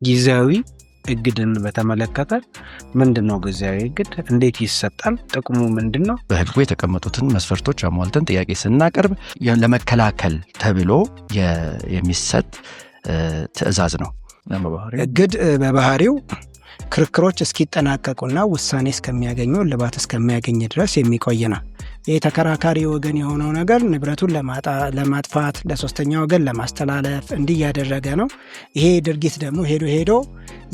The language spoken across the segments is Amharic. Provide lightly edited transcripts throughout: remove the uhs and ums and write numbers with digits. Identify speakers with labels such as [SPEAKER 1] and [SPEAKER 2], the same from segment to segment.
[SPEAKER 1] ጊዜያዊ እግድን በተመለከተ ምንድነው ጊዜያዊ እግድ? እንዴት ይሰጣል? ጥቅሙ ምንድነው?
[SPEAKER 2] በህጉ የተቀመጡትን መስፈርቶች አሟልተን ጥያቄ ስናቀርብ ለመከላከል ተብሎ የሚሰጥ ትዕዛዝ ነው።
[SPEAKER 3] እግድ በባህሪው ክርክሮች እስኪጠናቀቁና ውሳኔ እስከሚያገኙ ልባት እስከሚያገኝ ድረስ የሚቆይ ነው። የተከራካሪ ወገን የሆነው ነገር ንብረቱን ለማጥፋት ለሶስተኛ ወገን ለማስተላለፍ እንዲህ ያደረገ ነው። ይሄ ድርጊት ደግሞ ሄዶ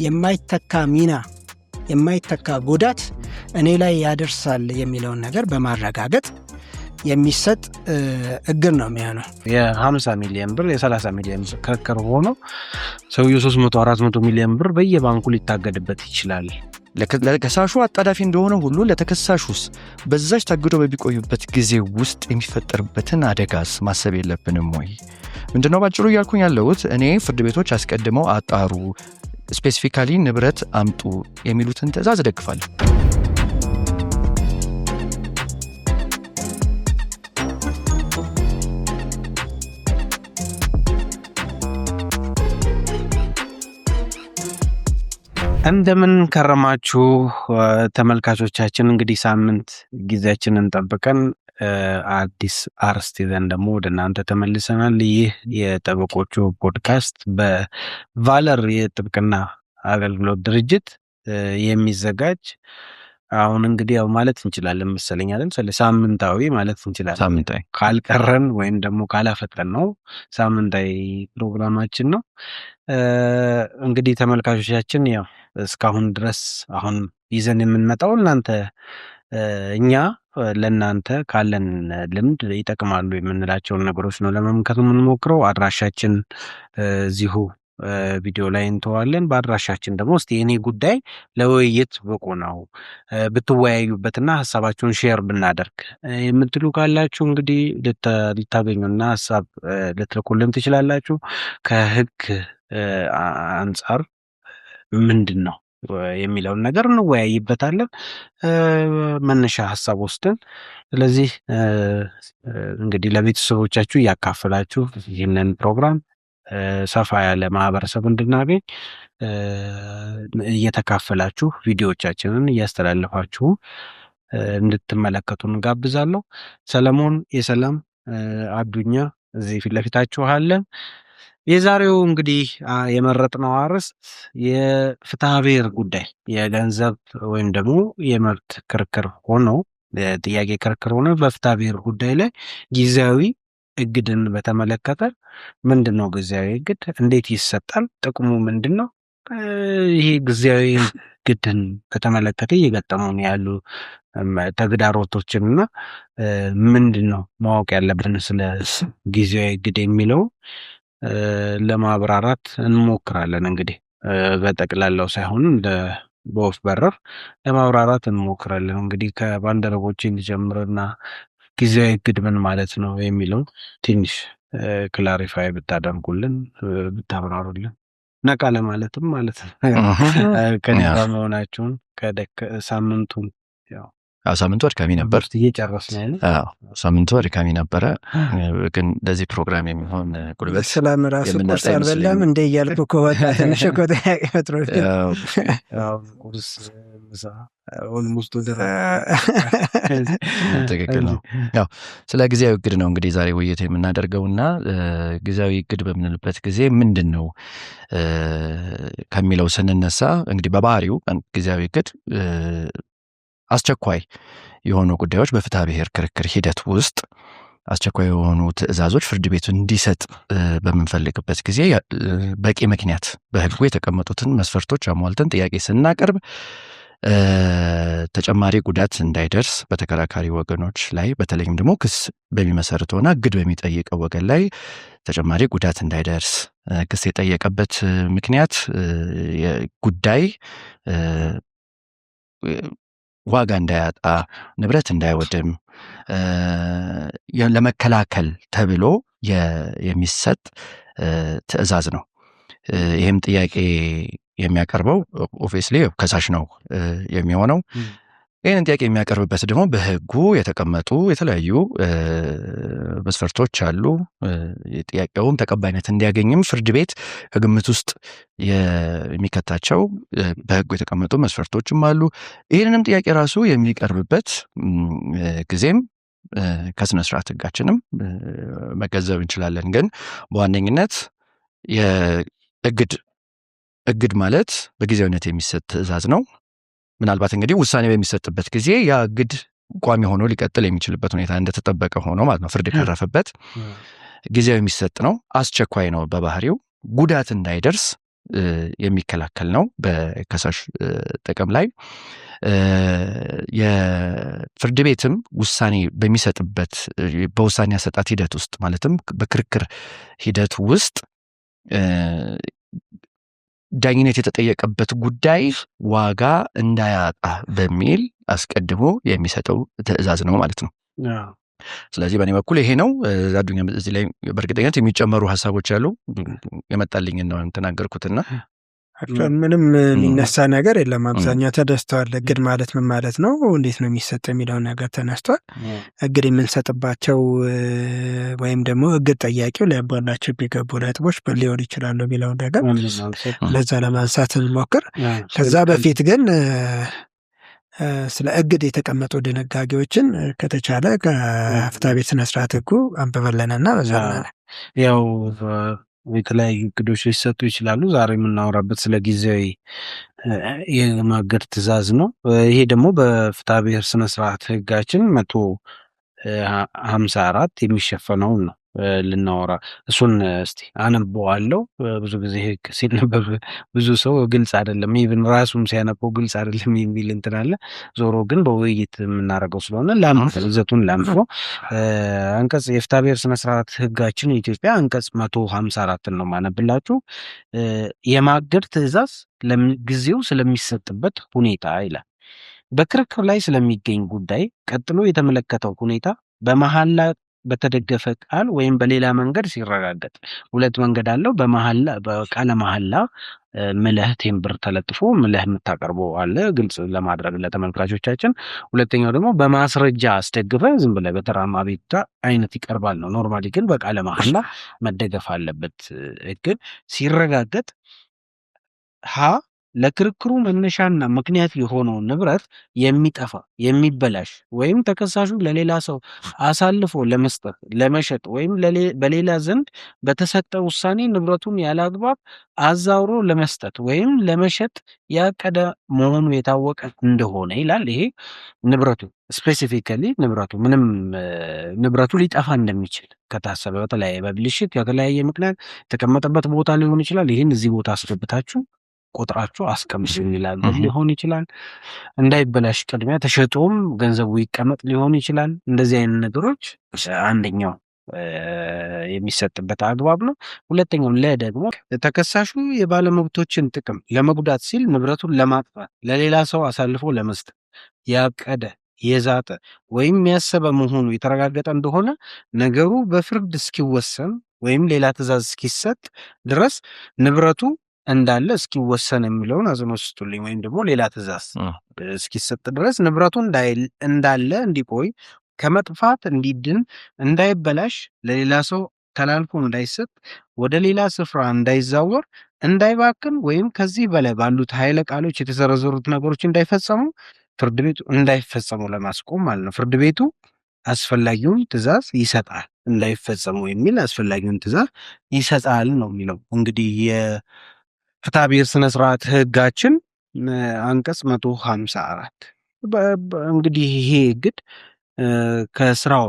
[SPEAKER 3] የማይተካ ሚና የማይተካ ጉዳት እኔ ላይ ያደርሳል የሚለውን ነገር በማረጋገጥ የሚሰጥ እግድ ነው የሚሆነው።
[SPEAKER 1] የ50 ሚሊዮን ብር የ30 ሚሊዮን ብር ክርክር ሆኖ ሰውየው 300-400 ሚሊዮን ብር በየባንኩ ሊታገድበት ይችላል።
[SPEAKER 2] ለከሳሹ አጣዳፊ እንደሆነ ሁሉ ለተከሳሹስ በዛች ታግዶ በሚቆዩበት ጊዜ ውስጥ የሚፈጠርበትን አደጋስ ማሰብ የለብንም ወይ? ምንድነው ባጭሩ እያልኩኝ ያለሁት እኔ ፍርድ ቤቶች አስቀድመው አጣሩ፣ ስፔሲፊካሊ ንብረት አምጡ የሚሉትን ትዕዛዝ እደግፋለሁ።
[SPEAKER 1] እንደምን ከረማችሁ ተመልካቾቻችን። እንግዲህ ሳምንት ጊዜያችንን ጠብቀን አዲስ አርዕስት ይዘን ደግሞ ወደ እናንተ ተመልሰናል። ይህ የጠበቆቹ ፖድካስት በቫለር የጥብቅና አገልግሎት ድርጅት የሚዘጋጅ አሁን እንግዲህ ያው ማለት እንችላለን መሰለኝ አይደል? ሳምንታዊ ማለት እንችላለን።
[SPEAKER 2] ሳምንታዊ
[SPEAKER 1] ካልቀረን ወይም ደግሞ ካላፈጠን ነው ሳምንታዊ ፕሮግራማችን ነው። እንግዲህ ተመልካቾቻችን ያው እስካሁን ድረስ አሁን ይዘን የምንመጣው እኛ ለእናንተ ካለን ልምድ ይጠቅማሉ የምንላቸውን ነገሮች ነው ለመምከር የምንሞክረው። አድራሻችን እዚሁ ቪዲዮ ላይ እንተዋለን። በአድራሻችን ደግሞ እስቲ የኔ ጉዳይ ለውይይት ብቁ ነው ብትወያዩበትና ሀሳባችሁን ሼር ብናደርግ የምትሉ ካላችሁ እንግዲህ ልታገኙና ሀሳብ ልትልኩልን ትችላላችሁ። ከህግ አንጻር ምንድን ነው የሚለውን ነገር እንወያይበታለን መነሻ ሀሳብ ወስደን። ስለዚህ እንግዲህ ለቤተሰቦቻችሁ እያካፈላችሁ ይህንን ፕሮግራም ሰፋ ያለ ማህበረሰብ እንድናገኝ እየተካፈላችሁ ቪዲዮዎቻችንን እያስተላለፋችሁ እንድትመለከቱ እንጋብዛለሁ። ሰለሞን የሰላም አዱኛ እዚህ ፊት ለፊታችሁ አለን። የዛሬው እንግዲህ የመረጥነው አርዕስት የፍትሐ ብሔር ጉዳይ የገንዘብ ወይም ደግሞ የመብት ክርክር ሆኖ ጥያቄ ክርክር ሆኖ በፍትሐ ብሔር ጉዳይ ላይ ጊዜያዊ እግድን በተመለከተ ምንድነው ጊዜያዊ እግድ? እንዴት ይሰጣል? ጥቅሙ ምንድነው? ይሄ ጊዜያዊ እግድን በተመለከተ እየገጠሙን ያሉ ተግዳሮቶችንና ምንድነው ማወቅ ያለብን ስለ ጊዜያዊ እግድ የሚለው ለማብራራት እንሞክራለን። እንግዲህ በጠቅላላው ሳይሆን በወፍ በረር ለማብራራት እንሞክራለን። እንግዲህ ከባልደረቦቼ እንጀምርና ጊዜያዊ እግድ ምን ማለት ነው የሚለው ትንሽ ክላሪፋይ ብታደርጉልን ብታብራሩልን ነቃ ለማለትም ማለት ነው። ከነባ መሆናችሁን ሳምንቱን ያው
[SPEAKER 2] ሳምንቱ አድካሚ ነበር።
[SPEAKER 1] እየጨረስን ነው።
[SPEAKER 2] ሳምንቱ አድካሚ ነበረ፣ ግን ለዚህ ፕሮግራም የሚሆን ጉልበት
[SPEAKER 3] ሰላም ራሱ ቁርስ አልበላም እንደ እያልኩ ከወጣ ትንሽ እኮ ጥያቄ ፈጥሮ
[SPEAKER 1] ቁርስ ምሳ ኦልሞስት
[SPEAKER 2] ትክክል ነው። ያው ስለ ጊዜያዊ እግድ ነው እንግዲህ ዛሬ ውይይት የምናደርገውና ጊዜያዊ እግድ በምንልበት ጊዜ ምንድን ነው ከሚለው ስንነሳ እንግዲህ በባህሪው ጊዜያዊ እግድ አስቸኳይ የሆኑ ጉዳዮች በፍትሐ ብሔር ክርክር ሂደት ውስጥ አስቸኳይ የሆኑ ትዕዛዞች ፍርድ ቤቱ እንዲሰጥ በምንፈልግበት ጊዜ በቂ ምክንያት በህጉ የተቀመጡትን መስፈርቶች አሟልተን ጥያቄ ስናቀርብ ተጨማሪ ጉዳት እንዳይደርስ በተከራካሪ ወገኖች ላይ በተለይም ደግሞ ክስ በሚመሰርተውና እግድ በሚጠይቀው ወገን ላይ ተጨማሪ ጉዳት እንዳይደርስ ክስ የጠየቀበት ምክንያት ጉዳይ ዋጋ እንዳያጣ ንብረት እንዳይወድም ለመከላከል ተብሎ የሚሰጥ ትዕዛዝ ነው። ይህም ጥያቄ የሚያቀርበው ኦብቪየስሊ ከሳሽ ነው የሚሆነው። ይህንን ጥያቄ የሚያቀርብበት ደግሞ በህጉ የተቀመጡ የተለያዩ መስፈርቶች አሉ። ጥያቄውም ተቀባይነት እንዲያገኝም ፍርድ ቤት ከግምት ውስጥ የሚከታቸው በህጉ የተቀመጡ መስፈርቶችም አሉ። ይህንንም ጥያቄ ራሱ የሚቀርብበት ጊዜም ከስነ ስርዓት ህጋችንም መገንዘብ እንችላለን። ግን በዋነኝነት እግድ ማለት በጊዜያዊነት የሚሰጥ ትዕዛዝ ነው። ምናልባት እንግዲህ ውሳኔ በሚሰጥበት ጊዜ ያ እግድ ቋሚ ሆኖ ሊቀጥል የሚችልበት ሁኔታ እንደተጠበቀ ሆኖ ማለት ነው። ፍርድ ካረፈበት ጊዜያዊ የሚሰጥ ነው። አስቸኳይ ነው። በባህሪው ጉዳት እንዳይደርስ የሚከላከል ነው። በከሳሽ ጥቅም ላይ የፍርድ ቤትም ውሳኔ በሚሰጥበት በውሳኔ አሰጣጥ ሂደት ውስጥ ማለትም በክርክር ሂደት ውስጥ ዳኝነት የተጠየቀበት ጉዳይ ዋጋ እንዳያጣ በሚል አስቀድሞ የሚሰጠው ትዕዛዝ ነው ማለት ነው። ስለዚህ በእኔ በኩል ይሄ ነው። አዱኛ እዚህ ላይ በእርግጠኝነት የሚጨመሩ ሀሳቦች አሉ። የመጣልኝን ነው ተናገርኩትና
[SPEAKER 3] ምንም የሚነሳ ነገር የለም። አብዛኛው ተደስተዋል። እግድ ማለት ምን ማለት ነው፣ እንዴት ነው የሚሰጥ የሚለውን ነገር ተነስቷል። እግድ የምንሰጥባቸው ወይም ደግሞ እግድ ጠያቂው ሊያባላቸው የሚገቡ ነጥቦች ሊሆን ይችላሉ የሚለውን ነገር ለዛ ለማንሳት እንሞክር። ከዛ በፊት ግን ስለ እግድ የተቀመጡ ድንጋጌዎችን ከተቻለ ከፍትሐብሔር ስነ ስርዓት ህጉ አንብበለንና በዛ
[SPEAKER 1] ያው የተለያዩ እግዶች ሊሰጡ ይችላሉ። ዛሬ የምናወራበት ስለ ጊዜያዊ የማገድ ትዕዛዝ ነው። ይሄ ደግሞ በፍትሐብሔር ስነ ስርዓት ህጋችን 154 የሚሸፈነውን ነው ልናወራ። እሱን እስቲ አነበዋለሁ። ብዙ ጊዜ ህግ ሲነበብ ብዙ ሰው ግልጽ አይደለም፣ ኢቭን ራሱም ሲያነበው ግልጽ አይደለም የሚል እንትን አለ። ዞሮ ግን በውይይት የምናደርገው ስለሆነ ይዘቱን ላምፎ አንቀጽ የፍትሐብሔር ስነ ስርዓት ህጋችን የኢትዮጵያ አንቀጽ 154 ነው ማነብላችሁ። የማገድ ትዕዛዝ ጊዜው ስለሚሰጥበት ሁኔታ ይላል። በክርክር ላይ ስለሚገኝ ጉዳይ ቀጥሎ የተመለከተው ሁኔታ በመሐላ በተደገፈ ቃል ወይም በሌላ መንገድ ሲረጋገጥ፣ ሁለት መንገድ አለው። በመሐላ በቃለ መሐላ ምለህ ቴምብር ተለጥፎ ምለህ የምታቀርበው አለ፣ ግልጽ ለማድረግ ለተመልካቾቻችን። ሁለተኛው ደግሞ በማስረጃ አስደግፈ ዝም ብለህ በተራማ ቤታ አይነት ይቀርባል ነው። ኖርማሊ ግን በቃለ መሐላ መደገፍ አለበት። ግን ሲረጋገጥ ለክርክሩ መነሻና ምክንያት የሆነው ንብረት የሚጠፋ የሚበላሽ ወይም ተከሳሹ ለሌላ ሰው አሳልፎ ለመስጠት ለመሸጥ ወይም በሌላ ዘንድ በተሰጠ ውሳኔ ንብረቱን ያለአግባብ አዛውሮ ለመስጠት ወይም ለመሸጥ ያቀደ መሆኑ የታወቀ እንደሆነ ይላል። ይሄ ንብረቱ ስፔሲፊካሊ ንብረቱ ሊጠፋ እንደሚችል ከታሰበ በተለያየ በብልሽት የተለያየ ምክንያት የተቀመጠበት ቦታ ሊሆን ይችላል። ይህን እዚህ ቦታ አስገብታችሁ ቁጥራቸው አስቀምጡ ይላል ሊሆን ይችላል። እንዳይበላሽ ቅድሚያ ተሸጦም ገንዘቡ ይቀመጥ ሊሆን ይችላል። እንደዚህ አይነት ነገሮች አንደኛው የሚሰጥበት አግባብ ነው። ሁለተኛው ደግሞ ተከሳሹ የባለመብቶችን ጥቅም ለመጉዳት ሲል ንብረቱን ለማጥፋት ለሌላ ሰው አሳልፎ ለመስጠት ያቀደ የዛተ ወይም ያሰበ መሆኑ የተረጋገጠ እንደሆነ ነገሩ በፍርድ እስኪወሰን ወይም ሌላ ትዕዛዝ እስኪሰጥ ድረስ ንብረቱ እንዳለ እስኪወሰን የሚለውን አጽንኦት ስጡልኝ። ወይም ደግሞ ሌላ ትዕዛዝ እስኪሰጥ ድረስ ንብረቱ እንዳለ እንዲቆይ፣ ከመጥፋት እንዲድን፣ እንዳይበላሽ፣ ለሌላ ሰው ተላልፎ እንዳይሰጥ፣ ወደ ሌላ ስፍራ እንዳይዛወር፣ እንዳይባክን ወይም ከዚህ በላይ ባሉት ኃይለ ቃሎች የተዘረዘሩት ነገሮች እንዳይፈጸሙ ፍርድ ቤቱ እንዳይፈጸሙ ለማስቆም ማለት ነው። ፍርድ ቤቱ አስፈላጊውን ትዕዛዝ ይሰጣል። እንዳይፈጸሙ የሚል አስፈላጊውን ትዕዛዝ ይሰጣል ነው የሚለው። እንግዲህ የፍትሐብሔር ስነ ስርዓት ህጋችን አንቀጽ 154 እንግዲህ ይሄ እግድ ከስራው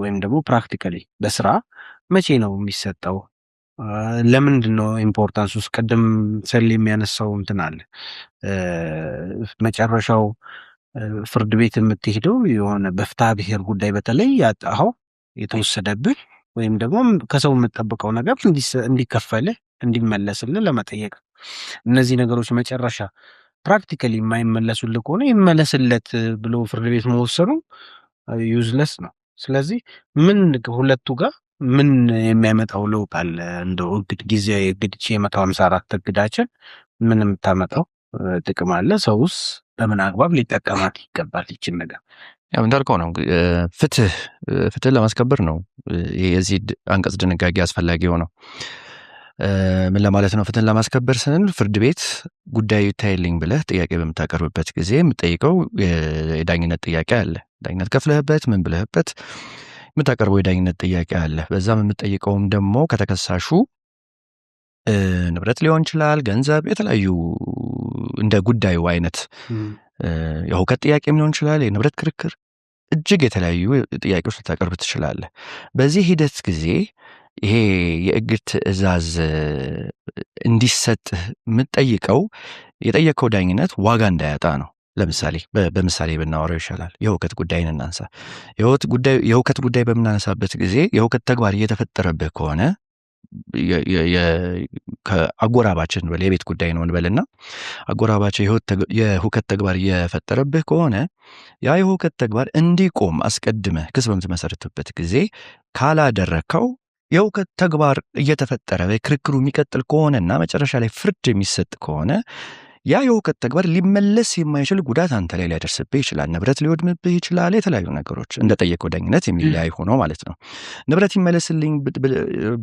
[SPEAKER 1] ወይም ደግሞ ፕራክቲካሊ በስራ መቼ ነው የሚሰጠው? ለምንድን ነው ኢምፖርታንስ ውስጥ ቅድም ሰል የሚያነሳው እንትን አለ። መጨረሻው ፍርድ ቤት የምትሄደው የሆነ በፍትሐብሔር ጉዳይ በተለይ ያጣኸው የተወሰደብህ ወይም ደግሞ ከሰው የምትጠብቀው ነገር እንዲከፈልህ እንዲመለስልህ ለመጠየቅ። እነዚህ ነገሮች መጨረሻ ፕራክቲካሊ የማይመለሱልህ ከሆነ ይመለስለት ብሎ ፍርድ ቤት መወሰኑ ዩዝለስ ነው። ስለዚህ ምን ሁለቱ ጋር ምን የሚያመጣው ለውጥ አለ? እንደው እግድ ጊዜያዊ እግድ 154 እግዳችን ምን የምታመጣው ጥቅም አለ? ሰውስ በምን አግባብ ሊጠቀማት ይገባል ይችን ነገር?
[SPEAKER 2] ያው እንዳልከው ነው ፍትህ ለማስከበር ነው የዚህ አንቀጽ ድንጋጌ አስፈላጊ ሆነው። ምን ለማለት ነው? ፍትህን ለማስከበር ስንል ፍርድ ቤት ጉዳዩ ይታይልኝ ብለህ ጥያቄ በምታቀርብበት ጊዜ የምጠይቀው የዳኝነት ጥያቄ አለ። ዳኝነት ከፍለህበት ምን ብለህበት የምታቀርበው የዳኝነት ጥያቄ አለ። በዛም የምጠይቀውም ደግሞ ከተከሳሹ ንብረት ሊሆን ይችላል፣ ገንዘብ፣ የተለያዩ እንደ ጉዳዩ አይነት የሁከት ጥያቄም ሊሆን ይችላል፣ የንብረት ክርክር፣ እጅግ የተለያዩ ጥያቄዎች ልታቀርብ ትችላለህ። በዚህ ሂደት ጊዜ ይሄ የእግድ ትዕዛዝ እንዲሰጥ የምትጠይቀው የጠየቀው ዳኝነት ዋጋ እንዳያጣ ነው። ለምሳሌ በምሳሌ ብናወራው ይሻላል። የሁከት ጉዳይን እናንሳ። የሁከት ጉዳይ በምናነሳበት ጊዜ የሁከት ተግባር እየተፈጠረብህ ከሆነ ከአጎራባችን በል የቤት ጉዳይ ነው እንበልና አጎራባች የሁከት ተግባር እየፈጠረብህ ከሆነ ያ የሁከት ተግባር እንዲቆም አስቀድመህ ክስ በምትመሰርትበት ጊዜ ካላደረከው የሁከት ተግባር እየተፈጠረ ክርክሩ የሚቀጥል ከሆነና መጨረሻ ላይ ፍርድ የሚሰጥ ከሆነ ያ የሁከት ተግባር ሊመለስ የማይችል ጉዳት አንተ ላይ ሊያደርስብህ ይችላል። ንብረት ሊወድምብህ ይችላል። የተለያዩ ነገሮች እንደጠየቀው ዳኝነት የሚለያይ ሆኖ ማለት ነው። ንብረት ይመለስልኝ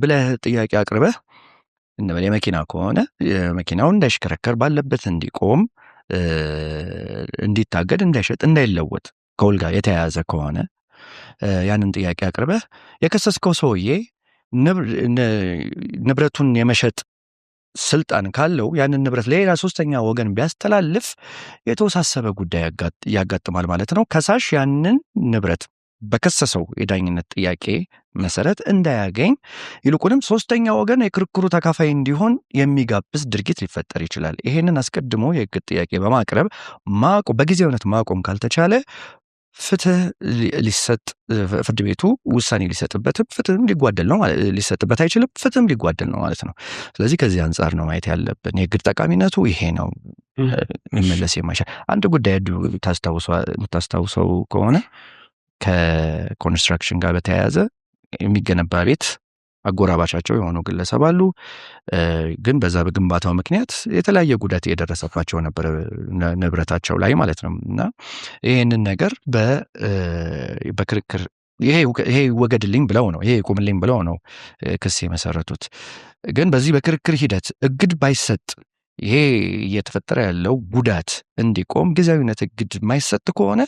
[SPEAKER 2] ብለህ ጥያቄ አቅርበህ እንበል የመኪና ከሆነ የመኪናው እንዳይሽከረከር ባለበት እንዲቆም፣ እንዲታገድ፣ እንዳይሸጥ፣ እንዳይለወጥ ከውል ጋር የተያያዘ ከሆነ ያንን ጥያቄ አቅርበህ የከሰስከው ሰውዬ ንብረቱን የመሸጥ ስልጣን ካለው ያንን ንብረት ለሌላ ሶስተኛ ወገን ቢያስተላልፍ የተወሳሰበ ጉዳይ ያጋጥማል ማለት ነው። ከሳሽ ያንን ንብረት በከሰሰው የዳኝነት ጥያቄ መሰረት እንዳያገኝ ይልቁንም ሶስተኛ ወገን የክርክሩ ተካፋይ እንዲሆን የሚጋብዝ ድርጊት ሊፈጠር ይችላል። ይሄንን አስቀድሞ የእግድ ጥያቄ በማቅረብ በጊዜያዊነት ማቆም ካልተቻለ ፍትህ ሊሰጥ ፍርድ ቤቱ ውሳኔ ሊሰጥበትም ፍትህም ሊጓደል ነው ማለት ሊሰጥበት አይችልም፣ ፍትህም ሊጓደል ነው ማለት ነው። ስለዚህ ከዚህ አንጻር ነው ማየት ያለብን። የእግድ ጠቃሚነቱ ይሄ ነው። የሚመለስ የማይችል አንድ ጉዳይ የምታስታውሰው ከሆነ ከኮንስትራክሽን ጋር በተያያዘ የሚገነባ ቤት አጎራባቻቸው የሆኑ ግለሰብ አሉ። ግን በዛ በግንባታው ምክንያት የተለያየ ጉዳት የደረሰባቸው ነበር ንብረታቸው ላይ ማለት ነው። እና ይህንን ነገር በክርክር ይሄ ወገድልኝ ብለው ነው፣ ይሄ ይቁምልኝ ብለው ነው ክስ የመሰረቱት። ግን በዚህ በክርክር ሂደት እግድ ባይሰጥ ይሄ እየተፈጠረ ያለው ጉዳት እንዲቆም ጊዜያዊነት እግድ የማይሰጥ ከሆነ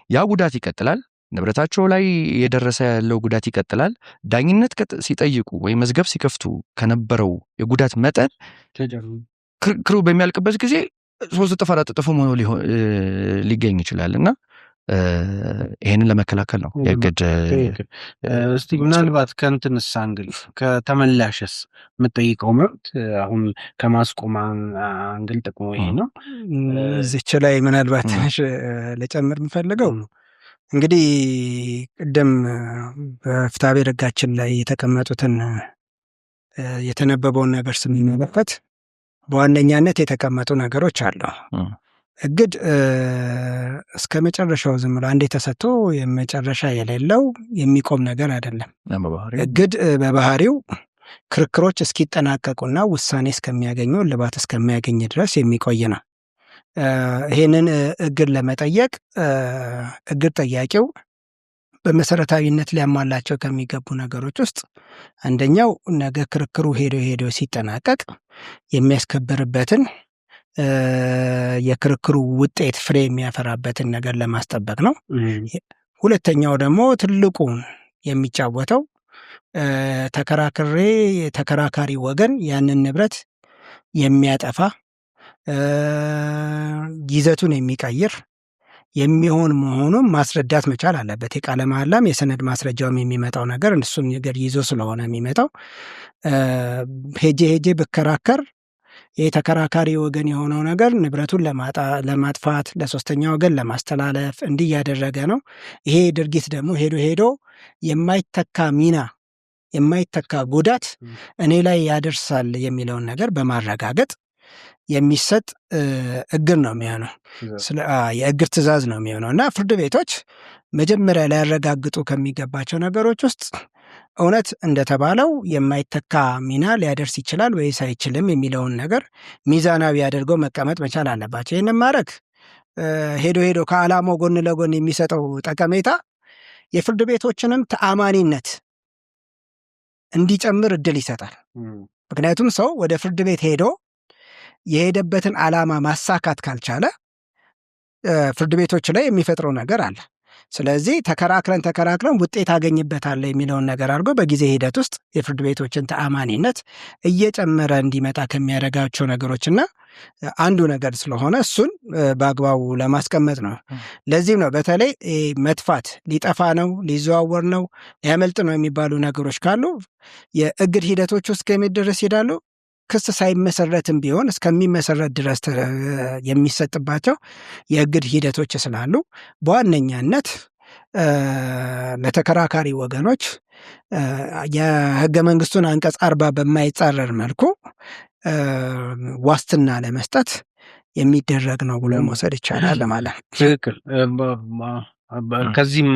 [SPEAKER 2] ያ ጉዳት ይቀጥላል። ንብረታቸው ላይ የደረሰ ያለው ጉዳት ይቀጥላል። ዳኝነት ሲጠይቁ ወይ መዝገብ ሲከፍቱ ከነበረው የጉዳት መጠን ክርክሩ በሚያልቅበት ጊዜ 3 እጥፍ 4 እጥፍ ሆኖ ሊገኝ ይችላል እና ይሄንን ለመከላከል ነው የግድ።
[SPEAKER 1] እስቲ ምናልባት ከእንትንስ አንግል ከተመላሽስ የምጠይቀው መብት አሁን ከማስቆም አንግል ጥቅሙ ይሄ ነው።
[SPEAKER 3] እዚች ላይ ምናልባት ትንሽ ልጨምር የምፈልገው እንግዲህ ቅድም በፍትሐብሔር ሕጋችን ላይ የተቀመጡትን የተነበበውን ነገር ስንመለከት በዋነኛነት የተቀመጡ ነገሮች አሉ። እግድ እስከ መጨረሻው ዝም ብሎ አንዴ ተሰጥቶ የመጨረሻ የሌለው የሚቆም ነገር አይደለም። እግድ በባህሪው ክርክሮች እስኪጠናቀቁና ውሳኔ እስከሚያገኙ እልባት እስከሚያገኝ ድረስ የሚቆይ ነው። ይህንን እግድ ለመጠየቅ እግድ ጠያቂው በመሰረታዊነት ሊያሟላቸው ከሚገቡ ነገሮች ውስጥ አንደኛው ነገ ክርክሩ ሄዶ ሲጠናቀቅ የሚያስከብርበትን የክርክሩ ውጤት ፍሬ የሚያፈራበትን ነገር ለማስጠበቅ ነው። ሁለተኛው ደግሞ ትልቁን የሚጫወተው ተከራካሪ ወገን ያንን ንብረት የሚያጠፋ ይዘቱን የሚቀይር የሚሆን መሆኑን ማስረዳት መቻል አለበት። የቃለ መሐላም የሰነድ ማስረጃውም የሚመጣው ነገር እሱን ነገር ይዞ ስለሆነ የሚመጣው ሄጄ ብከራከር የተከራካሪ ወገን የሆነው ነገር ንብረቱን ለማጥፋት ለሶስተኛ ወገን ለማስተላለፍ እንዲህ ያደረገ ነው። ይሄ ድርጊት ደግሞ ሄዶ የማይተካ የማይተካ ጉዳት እኔ ላይ ያደርሳል የሚለውን ነገር በማረጋገጥ የሚሰጥ እግድ ነው የሚሆነው። የእግድ ትዕዛዝ ነው የሚሆነው እና ፍርድ ቤቶች መጀመሪያ ሊያረጋግጡ ከሚገባቸው ነገሮች ውስጥ እውነት እንደተባለው የማይተካ ሚና ሊያደርስ ይችላል ወይስ አይችልም የሚለውን ነገር ሚዛናዊ አድርገው መቀመጥ መቻል አለባቸው። ይህንን ማድረግ ሄዶ ከዓላማው ጎን ለጎን የሚሰጠው ጠቀሜታ የፍርድ ቤቶችንም ተአማኒነት እንዲጨምር እድል ይሰጣል። ምክንያቱም ሰው ወደ ፍርድ ቤት ሄዶ የሄደበትን ዓላማ ማሳካት ካልቻለ ፍርድ ቤቶች ላይ የሚፈጥረው ነገር አለ። ስለዚህ ተከራክረን ውጤት አገኝበታል የሚለውን ነገር አድርጎ በጊዜ ሂደት ውስጥ የፍርድ ቤቶችን ተአማኒነት እየጨመረ እንዲመጣ ከሚያደርጋቸው ነገሮችና አንዱ ነገር ስለሆነ እሱን በአግባቡ ለማስቀመጥ ነው። ለዚህም ነው በተለይ መጥፋት፣ ሊጠፋ ነው፣ ሊዘዋወር ነው፣ ሊያመልጥ ነው የሚባሉ ነገሮች ካሉ የእግድ ሂደቶች ውስጥ ከሚደረስ ይሄዳሉ። ክስ ሳይመሰረትም ቢሆን እስከሚመሰረት ድረስ የሚሰጥባቸው የእግድ ሂደቶች ስላሉ በዋነኛነት ለተከራካሪ ወገኖች የህገ መንግስቱን አንቀጽ 40 በማይጻረር መልኩ ዋስትና ለመስጠት የሚደረግ ነው ብሎ መውሰድ ይቻላል ማለት ነው።
[SPEAKER 1] ትክክል። ከዚህም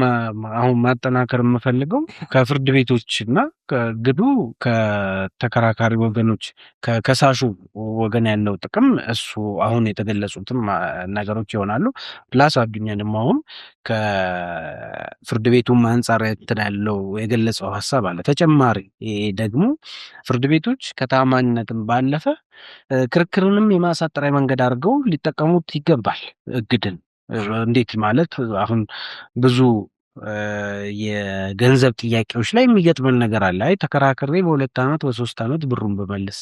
[SPEAKER 1] አሁን ማጠናከር የምፈልገው ከፍርድ ቤቶችና ከግዱ ከተከራካሪ ወገኖች ከከሳሹ ወገን ያለው ጥቅም እሱ አሁን የተገለጹትም ነገሮች ይሆናሉ። ፕላስ አዱኛ ደግሞ አሁን ከፍርድ ቤቱም አንጻር ያለው የገለጸው ሀሳብ አለ ተጨማሪ። ደግሞ ፍርድ ቤቶች ከተአማኒነትም ባለፈ ክርክርንም የማሳጠሪያ መንገድ አድርገው ሊጠቀሙት ይገባል እግድን። እንዴት ማለት አሁን ብዙ የገንዘብ ጥያቄዎች ላይ የሚገጥመን ነገር አለ። አይ ተከራክሬ በ2 ዓመት በ3 ዓመት ብሩን በመልስ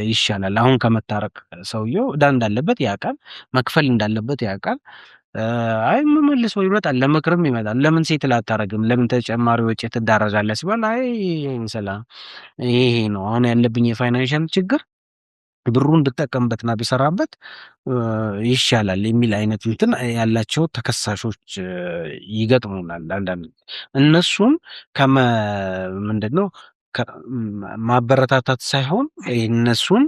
[SPEAKER 1] ይሻላል። አሁን ከመታረቅ ሰውየው ዕዳ እንዳለበት ያውቃል፣ መክፈል እንዳለበት ያውቃል። አይ መመልሰው ይመጣል፣ ለምክርም ይመጣል። ለምን ሴትል አታረግም? ለምን ተጨማሪ ወጪ ትዳረጋለህ ሲባል አይ ሰላም ይሄ ነው አሁን ያለብኝ የፋይናንሻል ችግር ብሩን ብጠቀምበትና ቢሰራበት ይሻላል የሚል አይነት እንትን ያላቸው ተከሳሾች ይገጥሙናል። አንዳንድ እነሱን ምንድነው ማበረታታት ሳይሆን እነሱን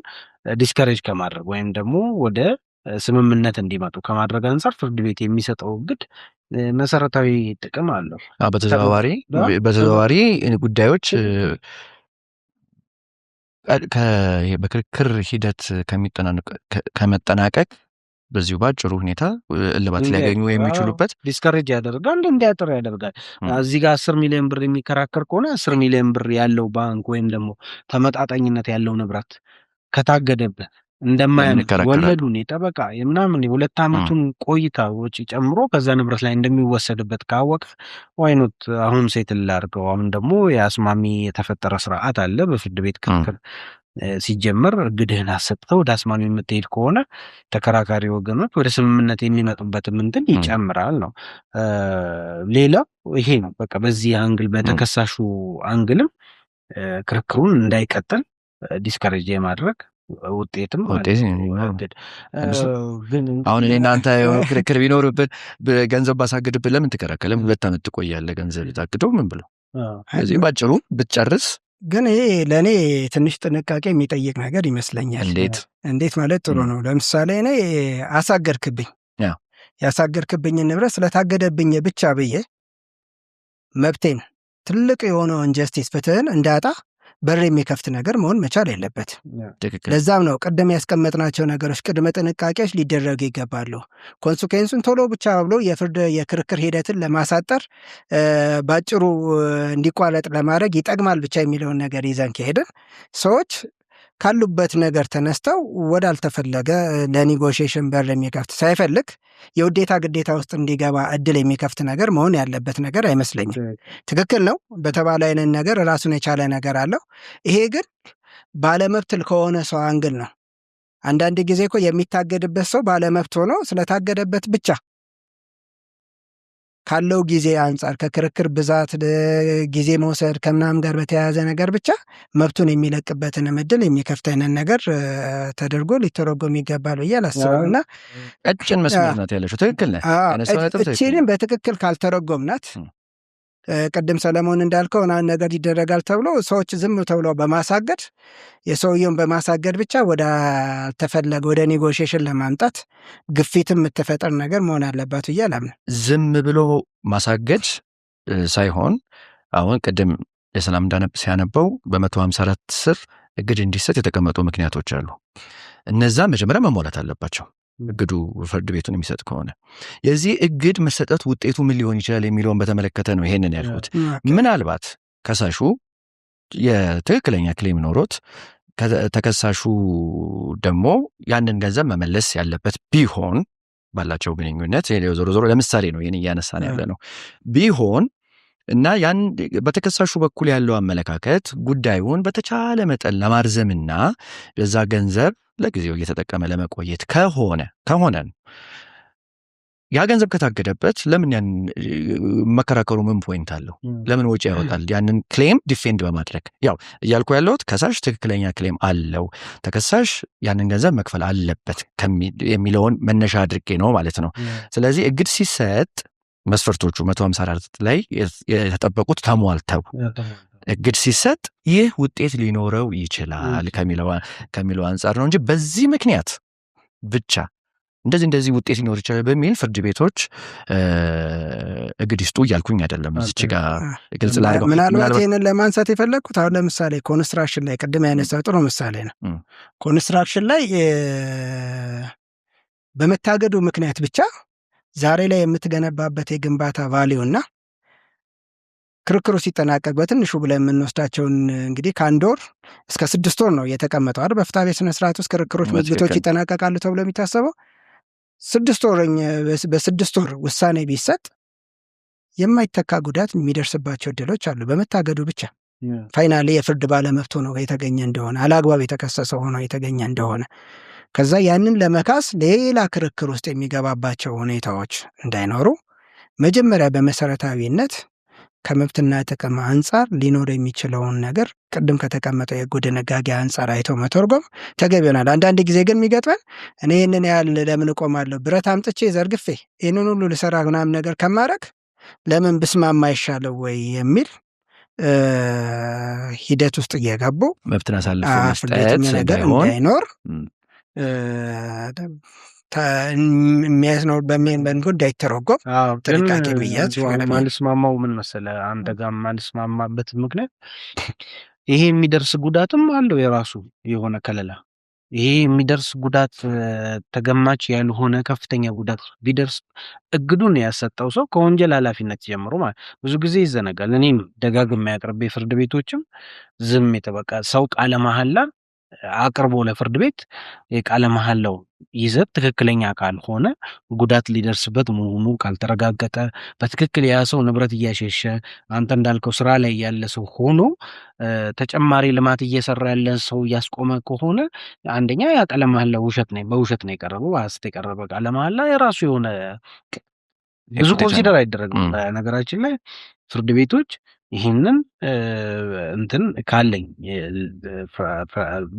[SPEAKER 1] ዲስከሬጅ ከማድረግ ወይም ደግሞ ወደ ስምምነት እንዲመጡ ከማድረግ አንጻር ፍርድ ቤት የሚሰጠው እግድ መሰረታዊ ጥቅም አለው።
[SPEAKER 2] በተዘዋዋሪ ጉዳዮች በክርክር ሂደት ከመጠናቀቅ በዚሁ ባጭሩ ሁኔታ እልባት ሊያገኙ የሚችሉበት
[SPEAKER 1] ዲስከሬጅ ያደርጋል፣ እንዲያጥር ያደርጋል። እዚህ ጋር 10 ሚሊዮን ብር የሚከራከር ከሆነ 10 ሚሊዮን ብር ያለው ባንክ ወይም ደግሞ ተመጣጣኝነት ያለው ንብረት ከታገደበት እንደማያነክ ወለዱን የጠበቃ የምናምን የ2 ዓመቱን ቆይታ ወጪ ጨምሮ ከዛ ንብረት ላይ እንደሚወሰድበት ካወቀ ዋይኖት አሁን ሴትል ላድርገው። አሁን ደግሞ የአስማሚ የተፈጠረ ስርዓት አለ በፍርድ ቤት ክርክር ሲጀመር እግድህን አሰጥተው ወደ አስማሚ የምትሄድ ከሆነ ተከራካሪ ወገኖች ወደ ስምምነት የሚመጡበትም እንትን ይጨምራል ነው። ሌላው ይሄ ነው በቃ በዚህ አንግል በተከሳሹ አንግልም ክርክሩን እንዳይቀጥል ዲስከሬጅ የማድረግ ውጤትም
[SPEAKER 2] አሁን እኔ እናንተ ክርክር ቢኖርብን ገንዘብ ባሳግድብን ለምን ትከራከለም? 2 ዓመት ትቆያለህ ገንዘብ ታግደው ምን ብለው እዚህ ባጭሩ ብትጨርስ።
[SPEAKER 3] ግን ይሄ ለእኔ ትንሽ ጥንቃቄ የሚጠይቅ ነገር ይመስለኛል። እንዴት ማለት ጥሩ ነው። ለምሳሌ እኔ አሳገድክብኝ፣ ያሳገድክብኝን ንብረት ስለታገደብኝ ብቻ ብዬ መብቴን ትልቅ የሆነውን ጀስቲስ ፍትህን እንዳጣ በር የሚከፍት ነገር መሆን መቻል የለበት። ለዛም ነው ቅድም ያስቀመጥናቸው ነገሮች ቅድመ ጥንቃቄዎች ሊደረጉ ይገባሉ። ኮንሲኩዌንሱን ቶሎ ብቻ ብሎ የክርክር ሂደትን ለማሳጠር ባጭሩ እንዲቋረጥ ለማድረግ ይጠቅማል ብቻ የሚለውን ነገር ይዘን ከሄድን ሰዎች ካሉበት ነገር ተነስተው ወዳልተፈለገ ለኔጎሽዬሽን በር የሚከፍት ሳይፈልግ የውዴታ ግዴታ ውስጥ እንዲገባ እድል የሚከፍት ነገር መሆን ያለበት ነገር አይመስለኝም። ትክክል ነው በተባለ አይነት ነገር ራሱን የቻለ ነገር አለው። ይሄ ግን ባለመብት ከሆነ ሰው አንግል ነው። አንዳንድ ጊዜ እኮ የሚታገድበት ሰው ባለመብት ሆኖ ስለታገደበት ብቻ ካለው ጊዜ አንጻር ከክርክር ብዛት ጊዜ መውሰድ ከምናምን ጋር በተያያዘ ነገር ብቻ መብቱን የሚለቅበትን እድል የሚከፍተንን ነገር ተደርጎ ሊተረጎም ይገባል ብዬ አላስብም። እና
[SPEAKER 2] ቀጭን መስመር ናት ያለችው። ትክክል ነህ።
[SPEAKER 3] እቺንም በትክክል ካልተረጎምናት ቅድም ሰለሞን እንዳልከው ነገር ይደረጋል ተብሎ ሰዎች ዝም ተብለው በማሳገድ የሰውየውን በማሳገድ ብቻ ወደ አልተፈለገ ወደ ኔጎሽዬሽን ለማምጣት ግፊትም የምትፈጥር ነገር መሆን አለባት ብዬ አላምንም።
[SPEAKER 2] ዝም ብሎ ማሳገድ ሳይሆን አሁን ቅድም የሰላም ሲያነበው በ154 ስር እግድ እንዲሰጥ የተቀመጡ ምክንያቶች አሉ። እነዛ መጀመሪያ መሟላት አለባቸው። እግዱ ፍርድ ቤቱን የሚሰጥ ከሆነ የዚህ እግድ መሰጠት ውጤቱ ምን ሊሆን ይችላል የሚለውን በተመለከተ ነው ይሄንን ያልኩት። ምናልባት ከሳሹ የትክክለኛ ክሌም ኖሮት ተከሳሹ ደግሞ ያንን ገንዘብ መመለስ ያለበት ቢሆን ባላቸው ግንኙነት ዞሮ ዞሮ ለምሳሌ ነው ይህን እያነሳን ያለ ነው ቢሆን እና ያን በተከሳሹ በኩል ያለው አመለካከት ጉዳዩን በተቻለ መጠን ለማርዘምና በዛ ገንዘብ ለጊዜው እየተጠቀመ ለመቆየት ከሆነ ያ ገንዘብ ከታገደበት ለምን ያን መከራከሩ ምን ፖይንት አለው? ለምን ወጪ ያወጣል? ያንን ክሌም ዲፌንድ በማድረግ ያው እያልኩ ያለሁት ከሳሽ ትክክለኛ ክሌም አለው፣ ተከሳሽ ያንን ገንዘብ መክፈል አለበት የሚለውን መነሻ አድርጌ ነው ማለት ነው። ስለዚህ እግድ ሲሰጥ መስፈርቶቹ 154 ላይ የተጠበቁት ተሟልተው እግድ ሲሰጥ ይህ ውጤት ሊኖረው ይችላል ከሚለው አንጻር ነው እንጂ በዚህ ምክንያት ብቻ እንደዚህ ውጤት ሊኖር ይችላል በሚል ፍርድ ቤቶች እግድ ይስጡ እያልኩኝ አይደለም። እዚች ጋር ግልጽ ላድርገው።
[SPEAKER 3] ምናልባት ይህንን ለማንሳት የፈለግኩት አሁን ለምሳሌ ኮንስትራክሽን ላይ ቅድም ያነሳው ጥሩ ምሳሌ ነው። ኮንስትራክሽን ላይ በመታገዱ ምክንያት ብቻ ዛሬ ላይ የምትገነባበት የግንባታ ቫሊዩ እና ክርክሩ ሲጠናቀቅ በትንሹ ብለን የምንወስዳቸውን እንግዲህ ከ1 ወር እስከ 6 ወር ነው የተቀመጠው አይደል? በፍትሐ ስነ ስርዓት ውስጥ ክርክሮች፣ መዝገቦች ይጠናቀቃሉ ተብሎ የሚታሰበው 6 ወር። በ6 ወር ውሳኔ ቢሰጥ የማይተካ ጉዳት የሚደርስባቸው እድሎች አሉ። በመታገዱ ብቻ ፋይናሊ የፍርድ ባለመብት ሆኖ የተገኘ እንደሆነ አላግባብ የተከሰሰ ሆኖ የተገኘ እንደሆነ ከዛ ያንን ለመካስ ሌላ ክርክር ውስጥ የሚገባባቸው ሁኔታዎች እንዳይኖሩ መጀመሪያ በመሰረታዊነት ከመብትና ጥቅም አንጻር ሊኖር የሚችለውን ነገር ቅድም ከተቀመጠው የሕጉ ድንጋጌ አንጻር አይቶ መተርጎም ተገቢ ይሆናል። አንዳንድ ጊዜ ግን የሚገጥመን እኔ ይህንን ያህል ለምን እቆማለሁ ብረት አምጥቼ ዘርግፌ ይህንን ሁሉ ልሰራ ምናምን ነገር ከማድረግ ለምን ብስማማ ይሻለው ወይ የሚል ሂደት ውስጥ እየገቡ
[SPEAKER 2] መብትን አሳልፎ
[SPEAKER 3] መስጠት ነገር እንዳይኖር የሚያስኖር በሚል እንዳይተረጎም ጥንቃቄ ብያዝ
[SPEAKER 1] ማልስማማው ምን መሰለህ፣ አንተ ጋር ማልስማማበት ምክንያት ይሄ የሚደርስ ጉዳትም አለው የራሱ የሆነ ከለላ። ይሄ የሚደርስ ጉዳት ተገማች ያልሆነ ከፍተኛ ጉዳት ቢደርስ እግዱን ያሰጠው ሰው ከወንጀል ኃላፊነት ጀምሮ ማለት ብዙ ጊዜ ይዘነጋል። እኔም ደጋግሜ ያቀርቤ ፍርድ ቤቶችም ዝም የተበቃ ሰው ቃለ መሐላ አቅርቦ ለፍርድ ቤት የቃለ መሐላው ይዘት ትክክለኛ ካልሆነ ጉዳት ሊደርስበት መሆኑ ካልተረጋገጠ በትክክል ያ ሰው ንብረት እያሸሸ አንተ እንዳልከው ስራ ላይ ያለ ሰው ሆኖ ተጨማሪ ልማት እየሰራ ያለ ሰው እያስቆመ ከሆነ አንደኛ ያ ቃለ መሐላው በውሸት ነው የቀረበው፣ በሐሰት የቀረበ ቃለ መሐላ የራሱ የሆነ ብዙ ኮንሲደር አይደረግም። በነገራችን ላይ ፍርድ ቤቶች ይህንን እንትን ካለኝ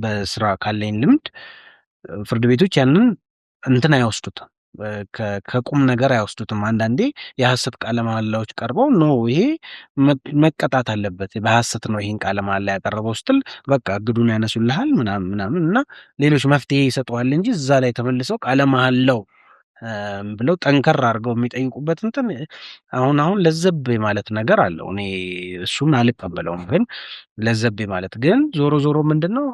[SPEAKER 1] በስራ ካለኝ ልምድ ፍርድ ቤቶች ያንን እንትን አይወስዱትም፣ ከቁም ነገር አይወስዱትም። አንዳንዴ የሐሰት ቃለ መሐላዎች ቀርበው ይሄ መቀጣት አለበት በሐሰት ነው ይህን ቃለ መሐላ ያቀረበው ስትል በቃ እግዱን ያነሱልሃል ምናምን እና ሌሎች መፍትሄ ይሰጠዋል እንጂ እዛ ላይ ተመልሰው ቃለ መሐላው ብለው ጠንከር አድርገው የሚጠይቁበት እንትን አሁን ለዘብ ማለት ነገር አለው። እኔ እሱን አልቀበለውም። ግን ለዘብ ማለት ግን ዞሮ ምንድነው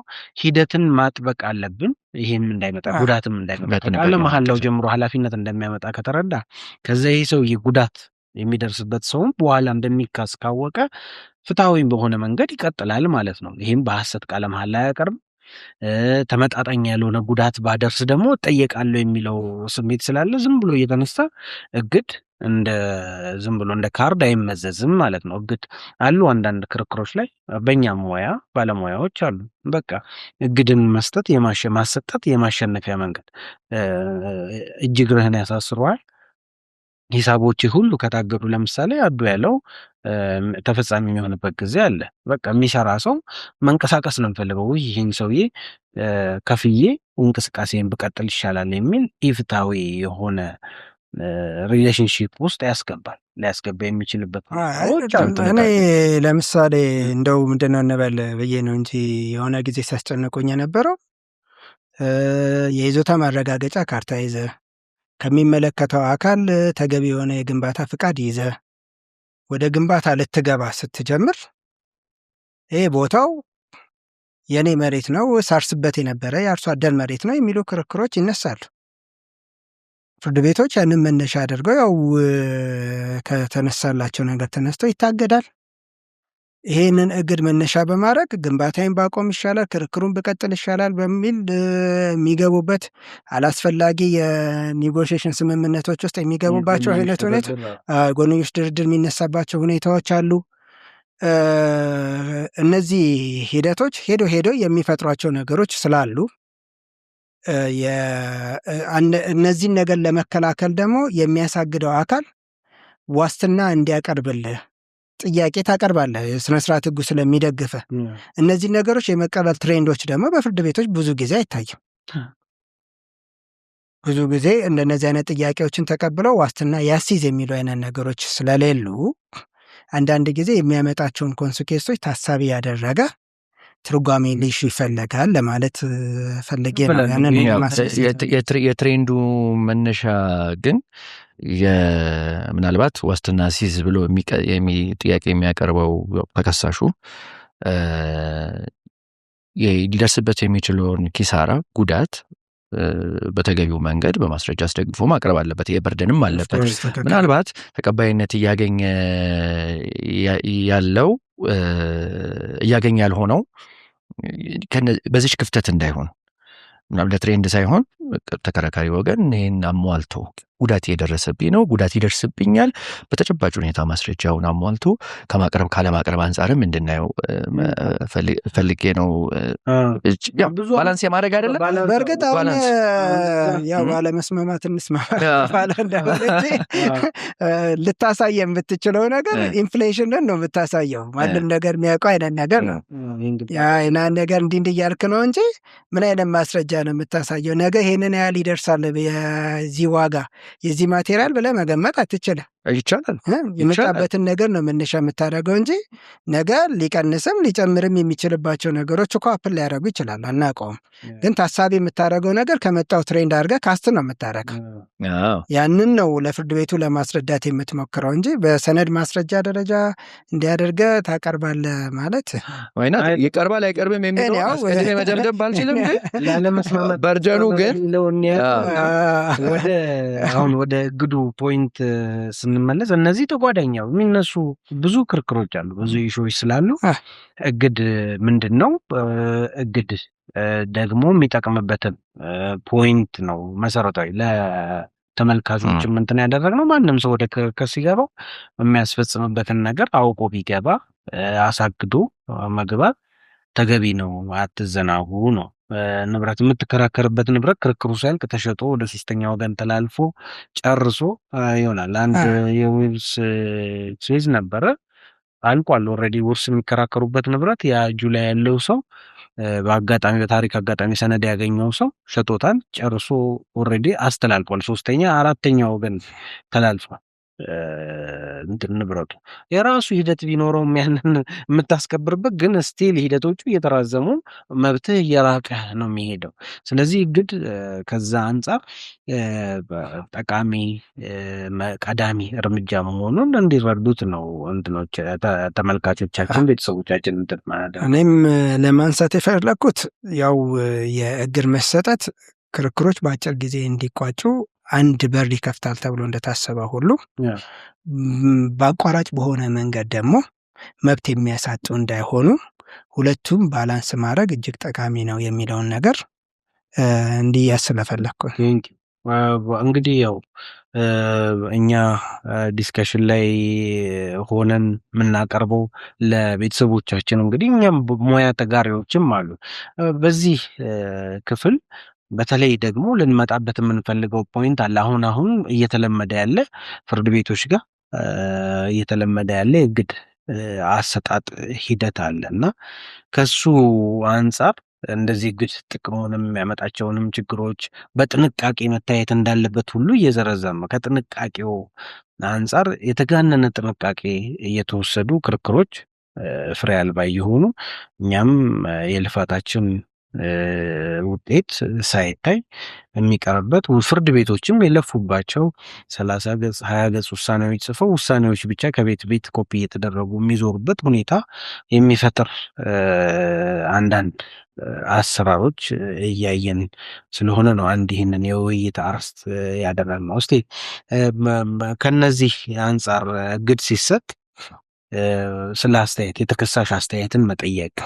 [SPEAKER 1] ሂደትን ማጥበቅ አለብን። ይሄም እንዳይመጣ ጉዳትም እንዳይመጣ ቃለ መሐላው ጀምሮ ኃላፊነት እንደሚያመጣ ከተረዳ ከዛ ይሄ ሰውዬ ጉዳት የሚደርስበት ሰውም በኋላ እንደሚካስ ካወቀ ፍትሐዊ በሆነ መንገድ ይቀጥላል ማለት ነው። ይሄም በሐሰት ቃለ መሐላ አያቀርብም። ተመጣጣኝ ያልሆነ ጉዳት ባደርስ ደግሞ እጠየቃለሁ የሚለው ስሜት ስላለ ዝም ብሎ እየተነሳ እግድ ዝም ብሎ እንደ ካርድ አይመዘዝም ማለት ነው። እግድ አሉ አንዳንድ ክርክሮች ላይ በእኛ ሙያ ባለሙያዎች አሉ። በቃ እግድን መስጠት ማሰጠት የማሸነፊያ መንገድ እጅ እግርህን ያሳስረዋል። ሂሳቦች ሁሉ ከታገዱ ለምሳሌ አዱ ያለው ተፈጻሚ የሚሆንበት ጊዜ አለ። በቃ የሚሰራ ሰው መንቀሳቀስ ነው የሚፈልገው። ይህን ሰውዬ ከፍዬ እንቅስቃሴን ብቀጥል ይሻላል የሚል ኢፍትሐዊ የሆነ ሪሌሽንሺፕ ውስጥ ሊያስገባ የሚችልበት
[SPEAKER 3] እኔ ለምሳሌ እንደው ምንድነው እንበል ብዬ ነው እንጂ የሆነ ጊዜ ሲያስጨንቁኝ የነበረው የይዞታ ማረጋገጫ ካርታ ይዘ ከሚመለከተው አካል ተገቢ የሆነ የግንባታ ፍቃድ ይዘ ወደ ግንባታ ልትገባ ስትጀምር ይሄ ቦታው የኔ መሬት ነው፣ ሳርስበት የነበረ የአርሶ አደር መሬት ነው የሚሉ ክርክሮች ይነሳሉ። ፍርድ ቤቶች ያንን መነሻ አድርገው ያው ከተነሳላቸው ነገር ተነስተው ይታገዳል። ይሄንን እግድ መነሻ በማድረግ ግንባታዬን ባቆም ይሻላል፣ ክርክሩን ብቀጥል ይሻላል በሚል የሚገቡበት አላስፈላጊ የኔጎሽዬሽን ስምምነቶች ውስጥ የሚገቡባቸው አይነት ሁኔታ ጎንዮሽ ድርድር የሚነሳባቸው ሁኔታዎች አሉ። እነዚህ ሂደቶች ሄዶ የሚፈጥሯቸው ነገሮች ስላሉ እነዚህን ነገር ለመከላከል ደግሞ የሚያሳግደው አካል ዋስትና እንዲያቀርብልህ ጥያቄ ታቀርባለህ፣ ስነስርዓት ህጉ ስለሚደግፈ። እነዚህ ነገሮች የመቀበል ትሬንዶች ደግሞ በፍርድ ቤቶች ብዙ ጊዜ አይታይም። ብዙ ጊዜ እንደነዚህ አይነት ጥያቄዎችን ተቀብለው ዋስትና ያስይዝ የሚሉ አይነት ነገሮች ስለሌሉ አንዳንድ ጊዜ የሚያመጣቸውን ኮንሲኩዌንሶች ታሳቢ ያደረገ ትርጓሜ ሊሹ ይፈለጋል ለማለት ፈልጌ ነው። ያንን
[SPEAKER 2] የትሬንዱ መነሻ ግን ምናልባት ዋስትና ሲዝ ብሎ ጥያቄ የሚያቀርበው ተከሳሹ ሊደርስበት የሚችለውን ኪሳራ፣ ጉዳት በተገቢው መንገድ በማስረጃ አስደግፎ ማቅረብ አለበት። የበርደንም አለበት። ምናልባት ተቀባይነት እያገኘ ያልሆነው በዚች ክፍተት እንዳይሆን ምናምን ለትሬንድ ሳይሆን ተከራካሪ ወገን ይህን አሟልቶ ጉዳት የደረሰብኝ ነው፣ ጉዳት ይደርስብኛል፣ በተጨባጭ ሁኔታ ማስረጃውን አሟልቶ ከማቅረብ ካለማቅረብ አንጻርም እንድናየው ፈልጌ ነው። ባላንስ የማድረግ አይደለም።
[SPEAKER 3] በእርግጥ አሁን ያው ባለመስማማት እንስማማ ልታሳየ የምትችለው ነገር ኢንፍሌሽንን ነው የምታሳየው። ማንም ነገር የሚያውቀው አይነት ነገር ነው። ያ ነገር እንዲህ እያልክ ነው እንጂ ምን አይነት ማስረጃ ነው የምታሳየው? ነገ ይሄንን ያህል ይደርሳል የዚህ ዋጋ የዚህ ማቴሪያል ብለህ መገመት አትችልም።
[SPEAKER 2] ይቻላል።
[SPEAKER 3] የመጣበትን ነገር ነው መነሻ የምታደርገው እንጂ ነገ ሊቀንስም ሊጨምርም የሚችልባቸው ነገሮች እኮ አፕል ሊያደርጉ ይችላሉ፣ አናውቀውም። ግን ታሳቢ የምታደርገው ነገር ከመጣው ትሬንድ አድርገህ ካስት ነው የምታደርገው። ያንን ነው ለፍርድ ቤቱ ለማስረዳት የምትሞክረው እንጂ በሰነድ ማስረጃ ደረጃ እንዲያደርገህ ታቀርባለህ ማለት
[SPEAKER 2] ወይና ይቀርባል አይቀርብም የሚለው አስቀድሜ መደምደም ባልችልም ግን
[SPEAKER 1] ላለመስማማት
[SPEAKER 2] በርጀኑ ግን
[SPEAKER 1] አሁን ወደ ግዱ ፖይንት ስንመለስ እነዚህ ተጓዳኛው የሚነሱ ብዙ ክርክሮች አሉ፣ ብዙ ኢሹዎች ስላሉ እግድ ምንድን ነው፣ እግድ ደግሞ የሚጠቅምበትን ፖይንት ነው መሰረታዊ ለተመልካቾችም እንትን ያደረግነው። ማንም ሰው ወደ ክርክር ሲገባው የሚያስፈጽምበትን ነገር አውቆ ቢገባ አሳግዶ መግባት ተገቢ ነው፣ አትዘናጉ ነው። ንብረት የምትከራከርበት ንብረት ክርክሩ ሲያልቅ ተሸጦ ወደ ሶስተኛ ወገን ተላልፎ ጨርሶ ይሆናል። አንድ የውርስ ኬዝ ነበረ፣ አልቋል ኦልሬዲ። ውርስ የሚከራከሩበት ንብረት ያ እጁ ላይ ያለው ሰው በአጋጣሚ በታሪክ አጋጣሚ ሰነድ ያገኘው ሰው ሸጦታል፣ ጨርሶ ኦልሬዲ አስተላልፏል። ሶስተኛ አራተኛ ወገን ተላልፏል። ንብረቱ የራሱ ሂደት ቢኖረውም ያንን የምታስከብርበት ግን ስቲል ሂደቶቹ እየተራዘሙ መብትህ እየራቀ ነው የሚሄደው። ስለዚህ እግድ ከዛ አንጻር ጠቃሚ ቀዳሚ እርምጃ መሆኑን እንዲረዱት ነው እንትኖች ተመልካቾቻችን፣ ቤተሰቦቻችን እንትን ማለት ነው።
[SPEAKER 3] እኔም ለማንሳት የፈለኩት ያው የእግድ መሰጠት ክርክሮች በአጭር ጊዜ እንዲቋጩ አንድ በር ይከፍታል ተብሎ እንደታሰበ ሁሉ በአቋራጭ በሆነ መንገድ ደግሞ መብት የሚያሳጡ እንዳይሆኑ ሁለቱም ባላንስ ማድረግ እጅግ ጠቃሚ ነው የሚለውን ነገር እንዲያስ ስለፈለኩ
[SPEAKER 1] እንግዲህ ያው እኛ ዲስከሽን ላይ ሆነን የምናቀርበው ለቤተሰቦቻችን እንግዲህ እኛም ሙያ ተጋሪዎችም አሉ በዚህ ክፍል። በተለይ ደግሞ ልንመጣበት የምንፈልገው ፖይንት አለ። አሁን እየተለመደ ያለ ፍርድ ቤቶች ጋር እየተለመደ ያለ የእግድ አሰጣጥ ሂደት አለ እና ከሱ አንጻር እንደዚህ እግድ ጥቅሙንም የሚያመጣቸውንም ችግሮች በጥንቃቄ መታየት እንዳለበት ሁሉ እየዘረዘመ ከጥንቃቄው አንጻር የተጋነነ ጥንቃቄ እየተወሰዱ ክርክሮች ፍሬ አልባ እየሆኑ እኛም የልፋታችን ውጤት ሳይታይ የሚቀርበት ፍርድ ቤቶችም የለፉባቸው 30 ገጽ 20 ገጽ ውሳኔዎች ጽፈው ውሳኔዎች ብቻ ከቤት ቤት ኮፒ እየተደረጉ የሚዞሩበት ሁኔታ የሚፈጥር አንዳንድ አሰራሮች እያየን ስለሆነ ነው አንድ ይህንን የውይይት አርስት ያደረግነው። እስቲ ከነዚህ አንጻር እግድ ሲሰጥ ስለ አስተያየት የተከሳሽ አስተያየትን መጠየቅ፣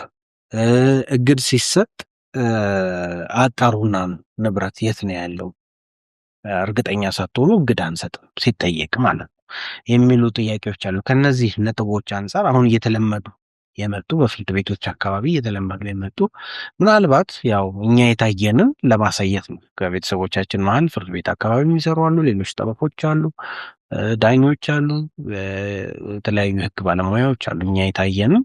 [SPEAKER 1] እግድ ሲሰጥ አጣሩና ንብረት የት ነው ያለው እርግጠኛ ሳትሆኑ እግድ አንሰጥም ሲጠየቅ ማለት ነው የሚሉ ጥያቄዎች አሉ። ከነዚህ ነጥቦች አንጻር አሁን እየተለመዱ የመጡ በፍርድ ቤቶች አካባቢ እየተለመዱ የመጡ ምናልባት ያው እኛ የታየንን ለማሳየት ነው። ከቤተሰቦቻችን መሀል ፍርድ ቤት አካባቢ የሚሰሩ አሉ፣ ሌሎች ጠበቆች አሉ፣ ዳኞች አሉ፣ የተለያዩ ህግ ባለሙያዎች አሉ። እኛ የታየንን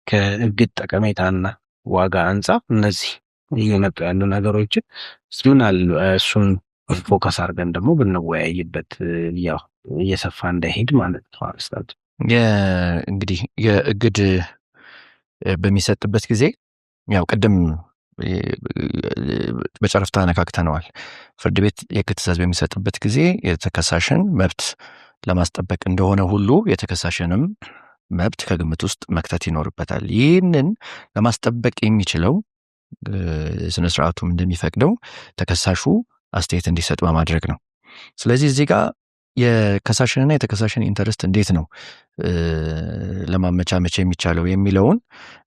[SPEAKER 1] ከእግድ ጠቀሜታና ዋጋ አንጻር እነዚህ እየመጡ ያሉ ነገሮችን እሱን ፎከስ አድርገን ደግሞ ብንወያይበት ያው እየሰፋ እንዳይሄድ ማለት ነው። አርስታት
[SPEAKER 2] እንግዲህ የእግድ በሚሰጥበት ጊዜ ያው ቅድም በጨረፍታ ነካክተነዋል። ፍርድ ቤት የእግድ ትዕዛዝ በሚሰጥበት ጊዜ የተከሳሽን መብት ለማስጠበቅ እንደሆነ ሁሉ የተከሳሽንም መብት ከግምት ውስጥ መክተት ይኖርበታል። ይህንን ለማስጠበቅ የሚችለው ስነ ስርዓቱም እንደሚፈቅደው ተከሳሹ አስተያየት እንዲሰጥ በማድረግ ነው። ስለዚህ እዚህ ጋር የከሳሽንና የተከሳሽን ኢንተረስት እንዴት ነው ለማመቻመች የሚቻለው የሚለውን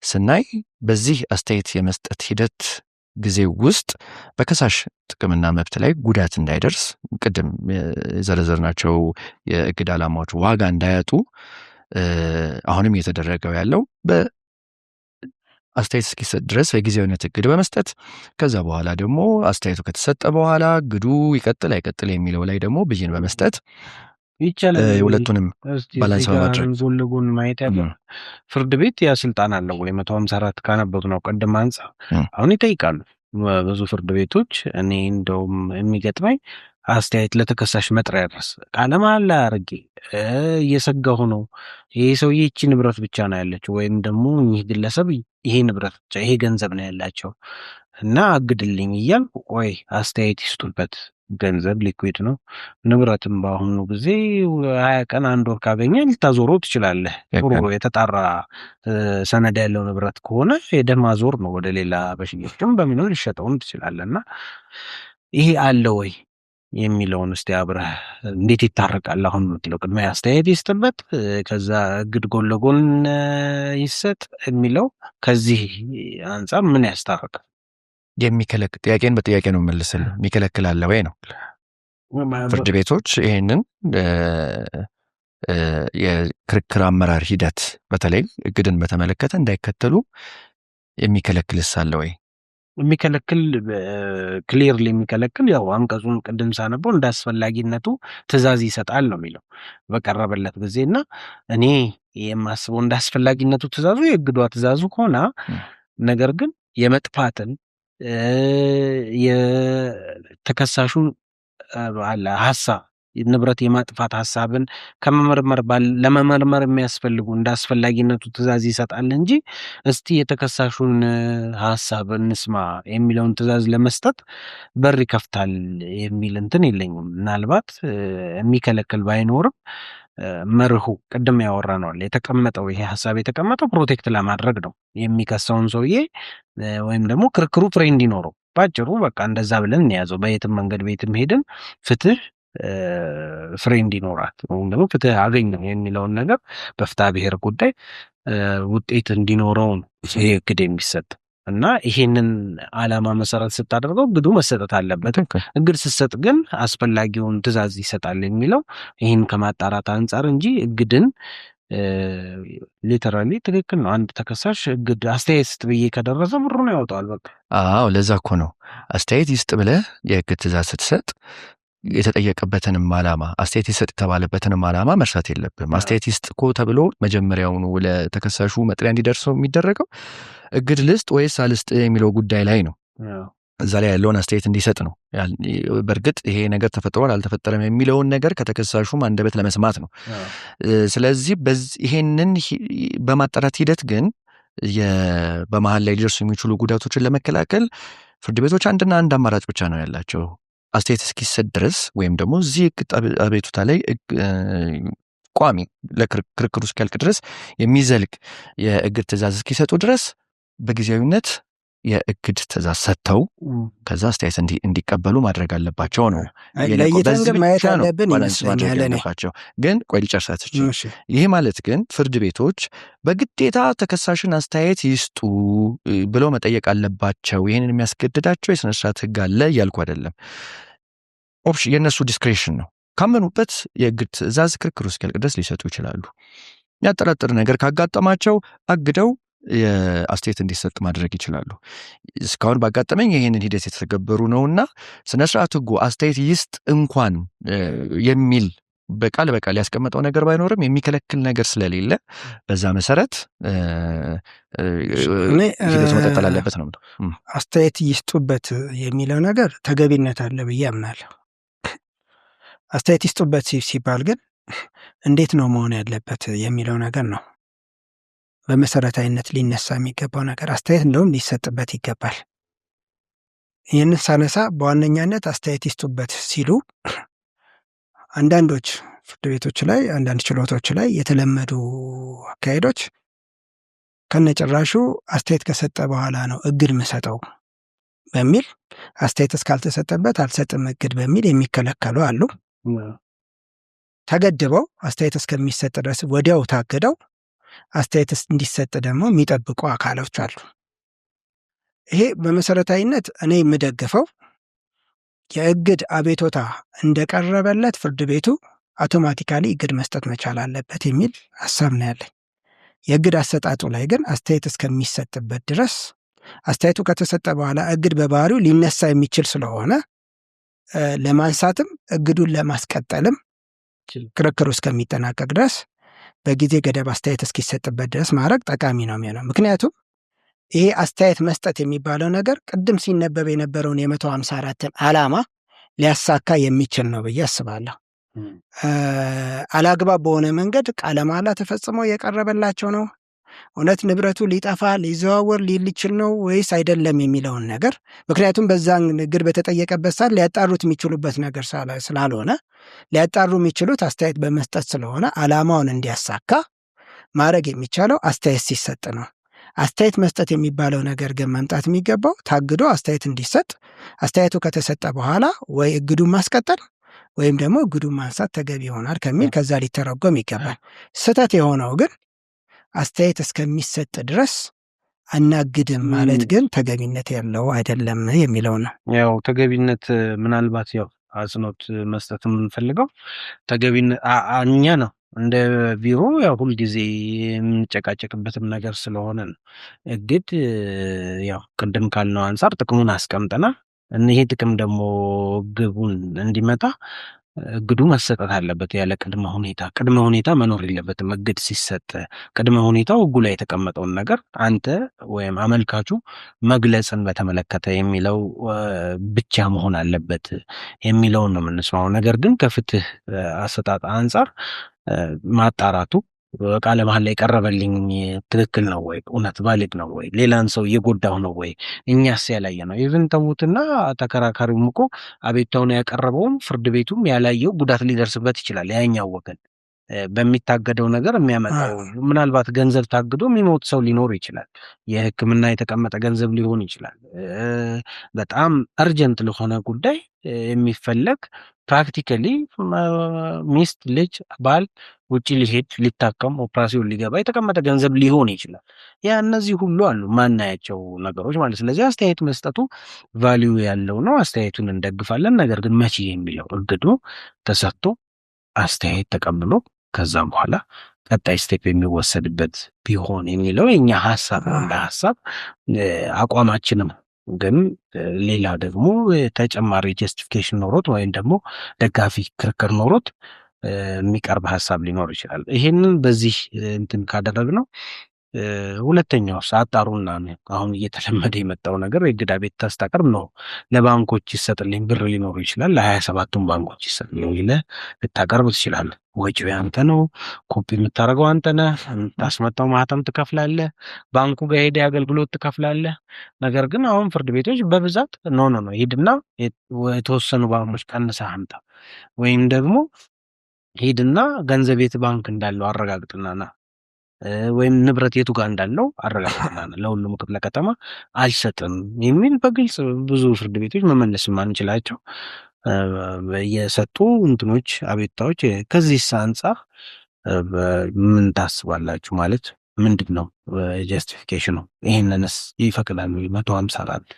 [SPEAKER 2] ስናይ በዚህ አስተያየት የመስጠት ሂደት ጊዜ ውስጥ በከሳሽ ጥቅምና መብት ላይ ጉዳት እንዳይደርስ ቅድም የዘረዘርናቸው የእግድ ዓላማዎች ዋጋ እንዳያጡ አሁንም እየተደረገው ያለው በአስተያየት እስኪሰጥ ድረስ የጊዜያዊነት እግድ በመስጠት ከዛ በኋላ ደግሞ አስተያየቱ ከተሰጠ በኋላ እግዱ ይቀጥል አይቀጥል የሚለው ላይ ደግሞ ብይን በመስጠት
[SPEAKER 1] ይቻላል።
[SPEAKER 2] ሁለቱንም ባላንስ በማድረግ
[SPEAKER 1] ጎን ለጎን ማየት ያለው ፍርድ ቤት ያ ስልጣን አለው ወይ 154 ካነበቡ ነው ቀደም አንጻር አሁን ይጠይቃሉ ብዙ ፍርድ ቤቶች። እኔ እንደውም የሚገጥመኝ አስተያየት ለተከሳሽ መጥሪያ ድረስ ቃለ መሃላ አድርጌ እየሰጋሁ ነው ይሄ ሰውዬ ይቺ ንብረት ብቻ ነው ያለችው ወይም ደግሞ ይህ ግለሰብ ይሄ ንብረት ብቻ ይሄ ገንዘብ ነው ያላቸው እና አግድልኝ እያልኩ ቆይ አስተያየት ይስጡበት። ገንዘብ ሊኩዊድ ነው፣ ንብረትም በአሁኑ ጊዜ 20 ቀን 1 ወር ካገኘ ልታዞረው ትችላለህ። ጥሩ የተጣራ ሰነድ ያለው ንብረት ከሆነ ሄደህ ማዞር ነው ወደ ሌላ በሽያጭም በሚኖር ሊሸጠውም ትችላለህ። እና ይሄ አለ ወይ የሚለውን እስቲ አብረህ እንዴት ይታረቃል? አሁን የምትለው ቅድሚያ አስተያየት ይስጥበት ከዛ እግድ ጎን ለጎን ይሰጥ የሚለው ከዚህ አንጻር ምን ያስታርቃል?
[SPEAKER 2] የሚከለክል ጥያቄን በጥያቄ ነው መልስልህ። የሚከለክል አለ ወይ ነው። ፍርድ ቤቶች ይሄንን የክርክር አመራር ሂደት በተለይ እግድን በተመለከተ እንዳይከተሉ የሚከለክልስ አለ ወይ?
[SPEAKER 1] የሚከለክል ክሊርሊ የሚከለክል ያው አንቀጹን ቅድም ሳነበው እንደ አስፈላጊነቱ ትዕዛዝ ይሰጣል ነው የሚለው በቀረበለት ጊዜ እና እኔ የማስበው እንደ አስፈላጊነቱ ትዕዛዙ የእግዷ ትዕዛዙ ከሆነ ነገር ግን የመጥፋትን የተከሳሹን አለ ሐሳብ ንብረት የማጥፋት ሐሳብን ከመመርመር ለመመርመር የሚያስፈልጉ እንደ አስፈላጊነቱ ትዕዛዝ ይሰጣል እንጂ እስቲ የተከሳሹን ሐሳብ እንስማ የሚለውን ትዕዛዝ ለመስጠት በር ይከፍታል የሚል እንትን የለኝም። ምናልባት የሚከለክል ባይኖርም መርሁ ቅድም ያወራነዋል የተቀመጠው ይሄ ሐሳብ የተቀመጠው ፕሮቴክት ለማድረግ ነው የሚከሰውን ሰውዬ ወይም ደግሞ ክርክሩ ፍሬ እንዲኖረው ባጭሩ በቃ እንደዛ ብለን እንያዘው። በየትም መንገድ ቤትም ሄድን ፍትህ ፍሬ እንዲኖራት ወይም ደግሞ ፍትህ አገኘው የሚለውን ነገር በፍትሐ ብሔር ጉዳይ ውጤት እንዲኖረው ነው ይሄ እግድ የሚሰጥ እና ይሄንን ዓላማ መሰረት ስታደርገው እግዱ መሰጠት አለበት። እግድ ስትሰጥ ግን አስፈላጊውን ትዕዛዝ ይሰጣል የሚለው ይህን ከማጣራት አንጻር እንጂ እግድን ሊተራሊ ትክክል ነው። አንድ ተከሳሽ እግድ አስተያየት ስጥ ብዬ ከደረሰ ብሩን ያወጣዋል በቃ።
[SPEAKER 2] አዎ ለዛ እኮ ነው አስተያየት ይስጥ ብለህ የእግድ ትዕዛዝ ስትሰጥ የተጠየቀበትንም ዓላማ አስተያየት ይሰጥ የተባለበትንም ዓላማ መርሳት የለብም። አስተያየት ይስጥ እኮ ተብሎ መጀመሪያውኑ ለተከሳሹ መጥሪያ እንዲደርሰው የሚደረገው እግድ ልስጥ ወይስ አልስጥ የሚለው ጉዳይ ላይ ነው። እዛ ላይ ያለውን አስተያየት እንዲሰጥ ነው። በእርግጥ ይሄ ነገር ተፈጥሯል አልተፈጠረም የሚለውን ነገር ከተከሳሹም አንደበት ለመስማት ነው። ስለዚህ ይሄንን በማጣራት ሂደት ግን በመሀል ላይ ሊደርሱ የሚችሉ ጉዳቶችን ለመከላከል ፍርድ ቤቶች አንድና አንድ አማራጭ ብቻ ነው ያላቸው። አስተያየት እስኪሰጥ ድረስ ወይም ደግሞ እዚህ አቤቱታ ላይ ቋሚ ለክርክሩ እስኪያልቅ ድረስ የሚዘልቅ የእግድ ትእዛዝ እስኪሰጡ ድረስ በጊዜያዊነት የእግድ ትእዛዝ ሰጥተው ከዛ አስተያየት እንዲቀበሉ ማድረግ አለባቸው ነው።
[SPEAKER 3] ለይተን ግን ማየት አለብን ይመስለኛል።
[SPEAKER 2] ግን ቆይ ልጨርሳት። ይሄ ማለት ግን ፍርድ ቤቶች በግዴታ ተከሳሽን አስተያየት ይስጡ ብለው መጠየቅ አለባቸው። ይህንን የሚያስገድዳቸው የስነስርዓት ህግ አለ እያልኩ አይደለም። የእነሱ ዲስክሬሽን ነው። ካመኑበት የእግድ ትእዛዝ ክርክሩ እስኪያልቅ ድረስ ሊሰጡ ይችላሉ። ያጠራጥር ነገር ካጋጠማቸው አግደው የአስተያየት እንዲሰጥ ማድረግ ይችላሉ። እስካሁን ባጋጠመኝ ይህንን ሂደት የተተገበሩ ነውና ስነስርዓት ህጉ አስተያየት ይስጥ እንኳን የሚል በቃል ያስቀመጠው ነገር ባይኖርም የሚከለክል ነገር ስለሌለ በዛ መሰረት ሂደቱ መቀጠል አለበት ነው።
[SPEAKER 3] አስተያየት ይስጡበት የሚለው ነገር ተገቢነት አለ ብዬ አምናለሁ። አስተያየት ይስጡበት ሲባል ግን እንዴት ነው መሆን ያለበት የሚለው ነገር ነው በመሰረታዊነት ሊነሳ የሚገባው ነገር። አስተያየት እንደውም ሊሰጥበት ይገባል። ይህንን ሳነሳ በዋነኛነት አስተያየት ይስጡበት ሲሉ አንዳንዶች ፍርድ ቤቶች ላይ፣ አንዳንድ ችሎቶች ላይ የተለመዱ አካሄዶች ከነጭራሹ አስተያየት ከሰጠ በኋላ ነው እግድ ምሰጠው በሚል አስተያየት እስካልተሰጠበት አልሰጥም እግድ በሚል የሚከለከሉ አሉ። ተገድበው አስተያየት እስከሚሰጥ ድረስ ወዲያው ታገደው አስተያየት እንዲሰጥ ደግሞ የሚጠብቁ አካሎች አሉ። ይሄ በመሰረታዊነት እኔ የምደግፈው የእግድ አቤቶታ እንደቀረበለት ፍርድ ቤቱ አውቶማቲካሊ እግድ መስጠት መቻል አለበት የሚል ሀሳብ ነው ያለኝ። የእግድ አሰጣጡ ላይ ግን አስተያየት እስከሚሰጥበት ድረስ አስተያየቱ ከተሰጠ በኋላ እግድ በባህሪው ሊነሳ የሚችል ስለሆነ ለማንሳትም እግዱን ለማስቀጠልም ክርክሩ እስከሚጠናቀቅ ድረስ በጊዜ ገደብ አስተያየት እስኪሰጥበት ድረስ ማድረግ ጠቃሚ ነው የሚሆነው። ምክንያቱም ይሄ አስተያየት መስጠት የሚባለው ነገር ቅድም ሲነበብ የነበረውን የ154ን ዓላማ ሊያሳካ የሚችል ነው ብዬ አስባለሁ። አላግባብ በሆነ መንገድ ቃለ መሃላ ተፈጽሞ የቀረበላቸው ነው፣ እውነት ንብረቱ ሊጠፋ ሊዘዋወር ሊችል ነው ወይስ አይደለም የሚለውን ነገር፣ ምክንያቱም በዛን እግድ በተጠየቀበት ሰዓት ሊያጣሩት የሚችሉበት ነገር ስላልሆነ ሊያጣሩ የሚችሉት አስተያየት በመስጠት ስለሆነ ዓላማውን እንዲያሳካ ማድረግ የሚቻለው አስተያየት ሲሰጥ ነው። አስተያየት መስጠት የሚባለው ነገር ግን መምጣት የሚገባው ታግዶ አስተያየት እንዲሰጥ፣ አስተያየቱ ከተሰጠ በኋላ ወይ እግዱን ማስቀጠል ወይም ደግሞ እግዱን ማንሳት ተገቢ ይሆናል ከሚል ከዛ ሊተረጎም ይገባል። ስህተት የሆነው ግን አስተያየት እስከሚሰጥ ድረስ አናግድም ማለት ግን ተገቢነት ያለው አይደለም የሚለው ነው።
[SPEAKER 1] ያው ተገቢነት ምናልባት ያው አጽንኦት መስጠት የምንፈልገው ተገቢነት እኛ ነው እንደ ቢሮ ያው ሁልጊዜ የምንጨቃጨቅበትም ነገር ስለሆነ ነው። እግድ ያው ቅድም ካልነው አንጻር ጥቅሙን አስቀምጠናል። ይሄ ጥቅም ደግሞ ግቡን እንዲመጣ እግዱ መሰጠት አለበት ያለ ቅድመ ሁኔታ መኖር የለበትም። እግድ ሲሰጥ ቅድመ ሁኔታው ህጉ ላይ የተቀመጠውን ነገር አንተ ወይም አመልካቹ መግለጽን በተመለከተ የሚለው ብቻ መሆን አለበት የሚለውን ነው የምንስማው። ነገር ግን ከፍትህ አሰጣጥ አንጻር ማጣራቱ ቃለ መሃላ የቀረበልኝ ትክክል ነው ወይ፣ እውነት ቫሊድ ነው ወይ፣ ሌላን ሰው እየጎዳው ነው ወይ፣ እኛስ ያላየ ነው። ኢቭን ተውትና ተከራካሪውም እኮ አቤቱታውን ያቀረበውም ፍርድ ቤቱም ያላየው ጉዳት ሊደርስበት ይችላል። ያኛው ወገን በሚታገደው ነገር የሚያመጣው ምናልባት ገንዘብ ታግዶ የሚሞት ሰው ሊኖር ይችላል። የሕክምና የተቀመጠ ገንዘብ ሊሆን ይችላል። በጣም አርጀንት ለሆነ ጉዳይ የሚፈለግ ፕራክቲካሊ ሚስት፣ ልጅ፣ ባል ውጪ ሊሄድ ሊታከም ኦፕራሲዮን ሊገባ የተቀመጠ ገንዘብ ሊሆን ይችላል። ያ እነዚህ ሁሉ አሉ ማናያቸው ነገሮች ማለት። ስለዚህ አስተያየት መስጠቱ ቫልዩ ያለው ነው። አስተያየቱን እንደግፋለን። ነገር ግን መቼ የሚለው እግዱ ተሰጥቶ አስተያየት ተቀብሎ ከዛም በኋላ ቀጣይ ስቴፕ የሚወሰድበት ቢሆን የሚለው የኛ ሀሳብ ነው። እንደ ሀሳብ አቋማችንም ግን ሌላ ደግሞ ተጨማሪ ጀስቲፊኬሽን ኖሮት ወይም ደግሞ ደጋፊ ክርክር ኖሮት የሚቀርብ ሀሳብ ሊኖር ይችላል። ይሄንን በዚህ እንትን ካደረግነው ሁለተኛውስ አጣሩና ነው። አሁን እየተለመደ የመጣው ነገር የእግድ አቤቱታ ስታቀርብ ነው ለባንኮች ይሰጥልኝ ብር ሊኖሩ ይችላል። ለ27ቱም ባንኮች ይሰጥልኝ ብለህ ልታቀርብ ትችላለህ። ወጪው ያንተ ነው። ኮፒ የምታደርገው አንተ ነህ። የምታስመጣው ማህተም ትከፍላለህ። ባንኩ ጋር ሄደህ አገልግሎት ትከፍላለህ። ነገር ግን አሁን ፍርድ ቤቶች በብዛት ኖ ሂድና የተወሰኑ ባንኮች ቀንሰህ አምጣ ወይም ደግሞ ሂድና ገንዘብ የት ባንክ እንዳለው አረጋግጥና ና ወይም ንብረት የቱ ጋር እንዳለው አረጋግጥና ና ለሁሉም ክፍለ ከተማ አልሰጥም የሚል በግልጽ ብዙ ፍርድ ቤቶች መመለስ የማንችላቸው የሰጡ እንትኖች አቤቱታዎች። ከዚህ አንጻር ምን ታስባላችሁ? ማለት ምንድን ነው ጀስቲፊኬሽኑ? ይህንንስ ይፈቅዳሉ? 154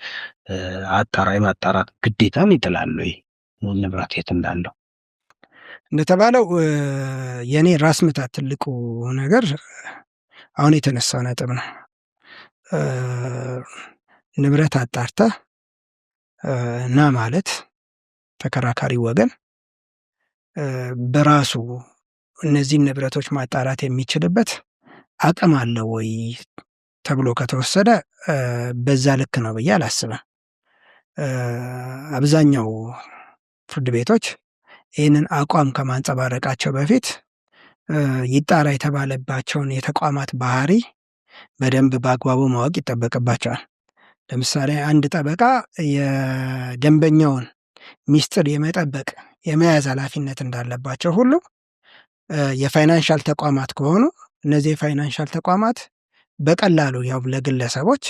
[SPEAKER 1] ማጣራት ግዴታን ይጥላሉ? ንብረት የት እንዳለው
[SPEAKER 3] እንደተባለው የኔ ራስ ምታት ትልቁ ነገር አሁን የተነሳው ነጥብ ነው። ንብረት አጣርተህ ና ማለት ተከራካሪ ወገን በራሱ እነዚህን ንብረቶች ማጣራት የሚችልበት አቅም አለው ወይ ተብሎ ከተወሰደ በዛ ልክ ነው ብዬ አላስብም። አብዛኛው ፍርድ ቤቶች ይህንን አቋም ከማንጸባረቃቸው በፊት ይጣራ የተባለባቸውን የተቋማት ባህሪ በደንብ በአግባቡ ማወቅ ይጠበቅባቸዋል። ለምሳሌ አንድ ጠበቃ የደንበኛውን ሚስጥር የመጠበቅ የመያዝ ኃላፊነት እንዳለባቸው ሁሉ የፋይናንሻል ተቋማት ከሆኑ እነዚህ የፋይናንሻል ተቋማት በቀላሉ ያው ለግለሰቦች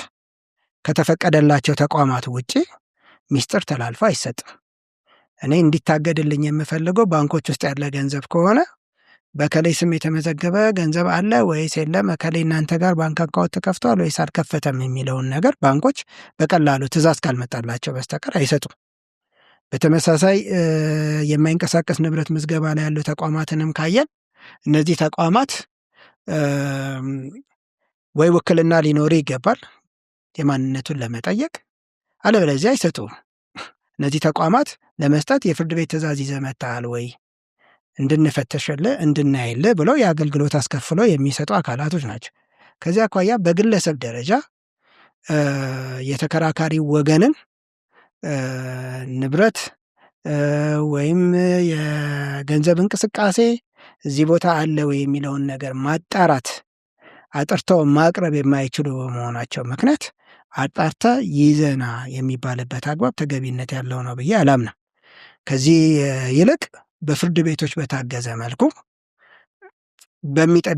[SPEAKER 3] ከተፈቀደላቸው ተቋማት ውጪ ሚስጥር ተላልፎ አይሰጥም። እኔ እንዲታገድልኝ የምፈልገው ባንኮች ውስጥ ያለ ገንዘብ ከሆነ በከላይ ስም የተመዘገበ ገንዘብ አለ ወይስ የለም፣ ከላይ እናንተ ጋር ባንክ አካውንት ተከፍቷል ወይስ አልከፈተም የሚለውን ነገር ባንኮች በቀላሉ ትዕዛዝ ካልመጣላቸው በስተቀር አይሰጡም። በተመሳሳይ የማይንቀሳቀስ ንብረት ምዝገባ ላይ ያሉ ተቋማትንም ካየን እነዚህ ተቋማት ወይ ውክልና ሊኖር ይገባል የማንነቱን ለመጠየቅ፣ አለበለዚያ አይሰጡም። እነዚህ ተቋማት ለመስጠት የፍርድ ቤት ትዕዛዝ ይዘህ መጥተሃል ወይ እንድንፈተሽልህ እንድናይልህ ብለው የአገልግሎት አስከፍለው የሚሰጡ አካላቶች ናቸው። ከዚያ አኳያ በግለሰብ ደረጃ የተከራካሪ ወገንን ንብረት ወይም የገንዘብ እንቅስቃሴ እዚህ ቦታ አለ ወይ የሚለውን ነገር ማጣራት አጥርተው ማቅረብ የማይችሉ በመሆናቸው ምክንያት አጣርተ ይዘና የሚባልበት አግባብ ተገቢነት ያለው ነው ብዬ አላምንም። ከዚህ ይልቅ በፍርድ ቤቶች በታገዘ መልኩ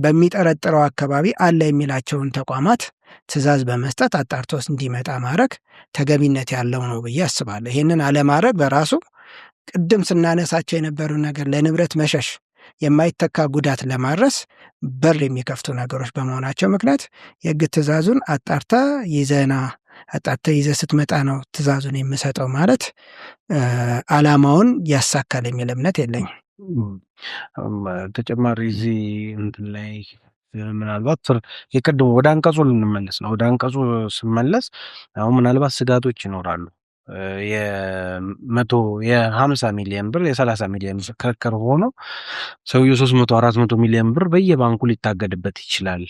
[SPEAKER 3] በሚጠረጥረው አካባቢ አለ የሚላቸውን ተቋማት ትዕዛዝ በመስጠት አጣርቶ እንዲመጣ ማድረግ ተገቢነት ያለው ነው ብዬ አስባለሁ። ይህንን አለማድረግ በራሱ ቅድም ስናነሳቸው የነበሩ ነገር ለንብረት መሸሽ የማይተካ ጉዳት ለማድረስ በር የሚከፍቱ ነገሮች በመሆናቸው ምክንያት የሕግ ትዕዛዙን አጣርታ ይዘህ ስትመጣ ነው ትዕዛዙን የምሰጠው ማለት ዓላማውን ያሳካል የሚል እምነት የለኝም።
[SPEAKER 1] ተጨማሪ እዚህ እንትን ላይ ምናልባት የቅድሙ ወደ አንቀጹ ልንመለስ ነው። ወደ አንቀጹ ስመለስ አሁን ምናልባት ስጋቶች ይኖራሉ። የ50 ሚሊዮን ብር የ30 ሚሊዮን ብር ክርክር ሆኖ ሰውዬው 300-400 ሚሊዮን ብር በየባንኩ ሊታገድበት ይችላል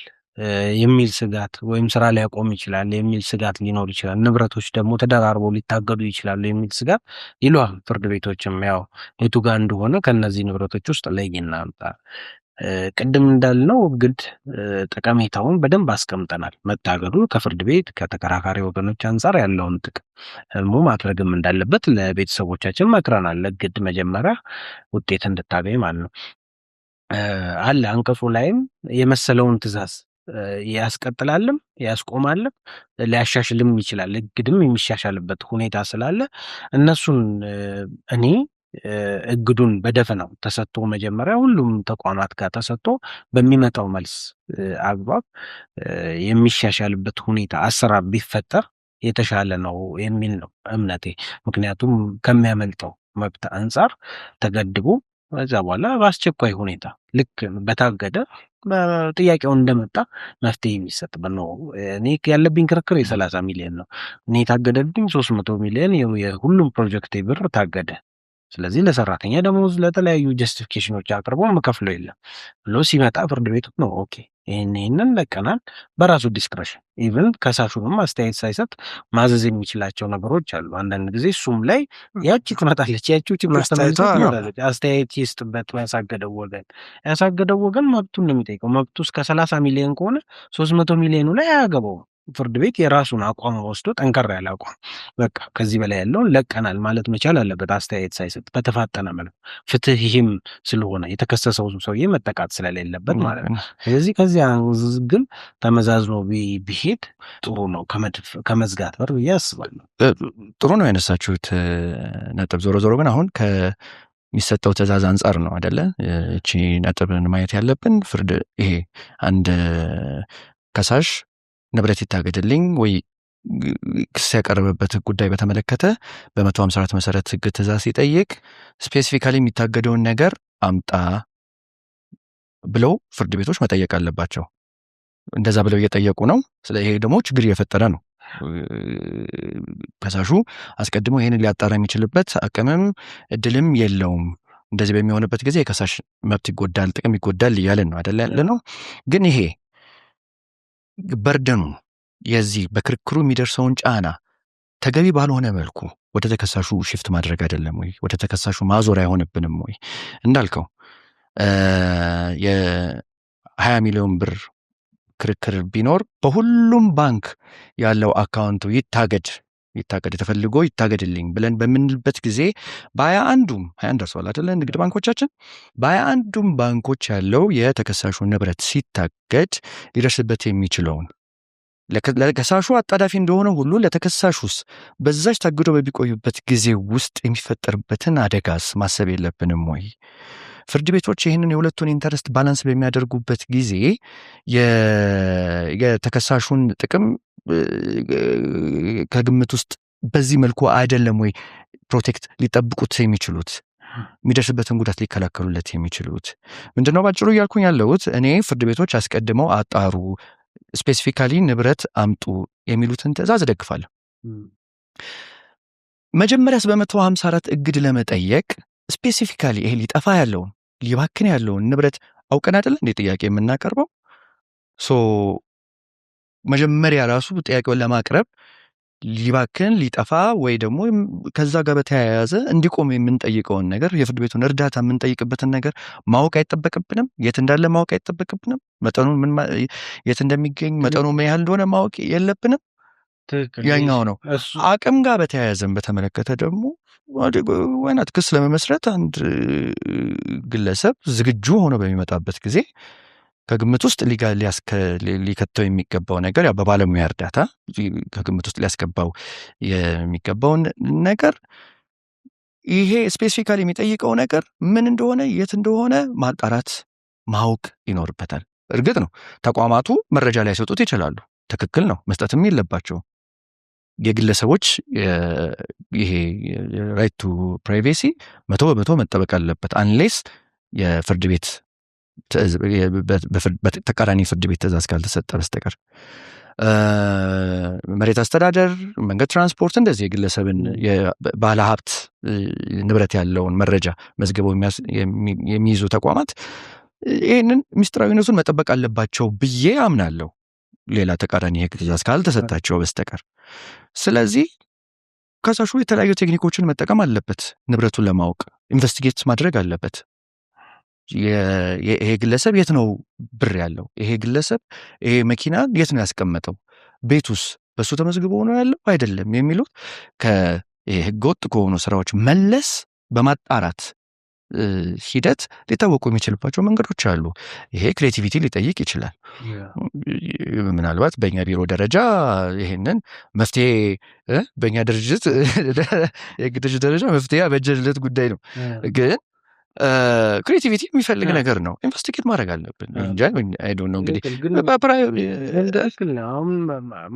[SPEAKER 1] የሚል ስጋት ወይም ስራ ሊያቆም ይችላል የሚል ስጋት ሊኖር ይችላል። ንብረቶች ደግሞ ተደራርበው ሊታገዱ ይችላሉ የሚል ስጋት ይሏል ፍርድ ቤቶችም። ያው የቱ ጋር እንደሆነ ከነዚህ ንብረቶች ውስጥ ለይና አምጣ። ቅድም እንዳልነው እግድ ጠቀሜታውን በደንብ አስቀምጠናል። መታገዱ ከፍርድ ቤት ከተከራካሪ ወገኖች አንጻር ያለውን ጥቅም ማድረግም እንዳለበት ለቤተሰቦቻችን መክረናል። እግድ መጀመሪያ ውጤት እንድታገኝ ማለት ነው አለ። አንቀጹ ላይም የመሰለውን ትዕዛዝ ያስቀጥላልም ያስቆማልም ሊያሻሽልም ይችላል። እግድም የሚሻሻልበት ሁኔታ ስላለ እነሱን እኔ እግዱን በደፈናው ተሰጥቶ መጀመሪያ ሁሉም ተቋማት ጋር ተሰጥቶ በሚመጣው መልስ አግባብ የሚሻሻልበት ሁኔታ አሰራር ቢፈጠር የተሻለ ነው የሚል ነው እምነቴ። ምክንያቱም ከሚያመልጠው መብት አንጻር ተገድቦ ከዛ በኋላ በአስቸኳይ ሁኔታ ልክ በታገደ ጥያቄው እንደመጣ መፍትሄ የሚሰጥበት ነው። እኔ ያለብኝ ክርክር የ30 ሚሊዮን ነው። እኔ የታገደብኝ 300 ሚሊዮን የሁሉም ፕሮጀክት ብር ታገደ። ስለዚህ ለሰራተኛ ደሞዝ ለተለያዩ ጀስቲፊኬሽኖች አቅርቦ መከፍለው የለም ብሎ ሲመጣ ፍርድ ቤቱ ነው ኦኬ ይህንን ለቀናል በራሱ ዲስክሬሽን ኢቭን ከሳሹንም አስተያየት ሳይሰጥ ማዘዝ የሚችላቸው ነገሮች አሉ። አንዳንድ ጊዜ እሱም ላይ ያቺ ትመጣለች ያቺ ችግር ትመጣለች። አስተያየት ይስጥበት ያሳገደው ወገን መብቱን ነው የሚጠይቀው። መብቱ እስከ 30 ሚሊዮን ከሆነ 300 ሚሊዮኑ ላይ አያገባውም። ፍርድ ቤት የራሱን አቋም ወስዶ ጠንከር ያለ አቋም በቃ ከዚህ በላይ ያለውን ለቀናል ማለት መቻል አለበት። አስተያየት ሳይሰጥ በተፋጠነ መልኩ ፍትህ ይህም ስለሆነ የተከሰሰው ሰውዬ መጠቃት ስለሌለበት ማለት ነው። ስለዚህ ከዚያ ግን ተመዛዝኖ ቢሄድ ጥሩ ነው ከመዝጋት በር ብዬ አስባለሁ።
[SPEAKER 2] ጥሩ ነው ያነሳችሁት ነጥብ። ዞሮ ዞሮ ግን አሁን የሚሰጠው ትእዛዝ አንጻር ነው አይደለ? እቺ ነጥብን ማየት ያለብን ፍርድ ይሄ አንድ ከሳሽ ንብረት ይታገድልኝ ወይ ክስ ያቀረበበት ጉዳይ በተመለከተ በ154 መሰረት ህግ ትእዛዝ ሲጠይቅ ስፔሲፊካሊ የሚታገደውን ነገር አምጣ ብለው ፍርድ ቤቶች መጠየቅ አለባቸው። እንደዛ ብለው እየጠየቁ ነው። ይሄ ደግሞ ችግር እየፈጠረ ነው። ከሳሹ አስቀድሞ ይህንን ሊያጣራ የሚችልበት አቅምም እድልም የለውም። እንደዚህ በሚሆንበት ጊዜ የከሳሽ መብት ይጎዳል፣ ጥቅም ይጎዳል እያለን ነው አይደለ ያለ ነው። ግን ይሄ በርደኑ የዚህ በክርክሩ የሚደርሰውን ጫና ተገቢ ባልሆነ መልኩ ወደ ተከሳሹ ሽፍት ማድረግ አይደለም ወይ? ወደ ተከሳሹ ማዞር አይሆንብንም ወይ? እንዳልከው የ20 ሚሊዮን ብር ክርክር ቢኖር በሁሉም ባንክ ያለው አካውንቱ ይታገድ ተፈልጎ ይታገድልኝ ብለን በምንልበት ጊዜ በ21ዱም 21 ደርሷል አይደለ? ንግድ ባንኮቻችን በ21ዱም ባንኮች ያለው የተከሳሹ ንብረት ሲታገድ ሊደርስበት የሚችለውን ለከሳሹ አጣዳፊ እንደሆነ ሁሉ ለተከሳሹስ በዛች ታግዶ በሚቆዩበት ጊዜ ውስጥ የሚፈጠርበትን አደጋስ ማሰብ የለብንም ወይ? ፍርድ ቤቶች ይህንን የሁለቱን ኢንተረስት ባላንስ በሚያደርጉበት ጊዜ የተከሳሹን ጥቅም ከግምት ውስጥ በዚህ መልኩ አይደለም ወይ ፕሮቴክት ሊጠብቁት የሚችሉት የሚደርስበትን ጉዳት ሊከላከሉለት የሚችሉት? ምንድነው ባጭሩ እያልኩኝ ያለሁት እኔ ፍርድ ቤቶች አስቀድመው አጣሩ፣ ስፔሲፊካሊ ንብረት አምጡ የሚሉትን ትእዛዝ እደግፋለሁ። መጀመሪያስ በ154 እግድ ለመጠየቅ ስፔሲፊካሊ ይሄ ሊጠፋ ያለውን ሊባክን ያለውን ንብረት አውቀን አይደለ እንዴ ጥያቄ የምናቀርበው? መጀመሪያ ራሱ ጥያቄውን ለማቅረብ ሊባክን ሊጠፋ ወይ ደግሞ ከዛ ጋር በተያያዘ እንዲቆም የምንጠይቀውን ነገር የፍርድ ቤቱን እርዳታ የምንጠይቅበትን ነገር ማወቅ አይጠበቅብንም? የት እንዳለ ማወቅ አይጠበቅብንም? መጠኑን የት እንደሚገኝ መጠኑ ምን ያህል እንደሆነ ማወቅ የለብንም? ያኛው ነው። አቅም ጋር በተያያዘን በተመለከተ ደግሞ ወይናት ክስ ለመመስረት አንድ ግለሰብ ዝግጁ ሆኖ በሚመጣበት ጊዜ ከግምት ውስጥ ሊከተው የሚገባው ነገር ያው በባለሙያ እርዳታ ከግምት ውስጥ ሊያስገባው የሚገባውን ነገር ይሄ ስፔሲፊካሊ የሚጠይቀው ነገር ምን እንደሆነ የት እንደሆነ ማጣራት ማወቅ ይኖርበታል። እርግጥ ነው ተቋማቱ መረጃ ሊያሰጡት ይችላሉ። ትክክል ነው፣ መስጠትም የለባቸው። የግለሰቦች ይሄ ራይት ቱ ፕራይቬሲ 100% መጠበቅ አለበት አንሌስ የፍርድ ቤት ተቃራኒ ፍርድ ቤት ትእዛዝ ካልተሰጠ በስተቀር። መሬት አስተዳደር፣ መንገድ፣ ትራንስፖርት እንደዚህ የግለሰብን ባለ ሀብት ንብረት ያለውን መረጃ መዝግበው የሚይዙ ተቋማት ይህንን ምስጢራዊነቱን መጠበቅ አለባቸው ብዬ አምናለሁ፣ ሌላ ተቃራኒ የህግ ትእዛዝ ካልተሰጣቸው በስተቀር። ስለዚህ ከሳሹ የተለያዩ ቴክኒኮችን መጠቀም አለበት። ንብረቱን ለማወቅ ኢንቨስቲጌት ማድረግ አለበት። ይሄ ግለሰብ የት ነው ብር ያለው? ይሄ ግለሰብ ይሄ መኪና የት ነው ያስቀመጠው? ቤቱስ በሱ ተመዝግቦ ነው ያለው አይደለም? የሚሉት ከህገወጥ ከሆኑ ስራዎች መለስ በማጣራት ሂደት ሊታወቁ የሚችልባቸው መንገዶች አሉ። ይሄ ክሬቲቪቲ ሊጠይቅ ይችላል። ምናልባት በእኛ ቢሮ ደረጃ ይሄንን መፍትሄ በእኛ ድርጅት የግድርጅት ደረጃ መፍትሄ በጀለት ጉዳይ ነው። ግን ክሬቲቪቲ የሚፈልግ ነገር ነው። ኢንቨስቲጌት ማድረግ አለብን እንጂ አይ ዶንት ኖ እንግዲህ
[SPEAKER 1] አሁን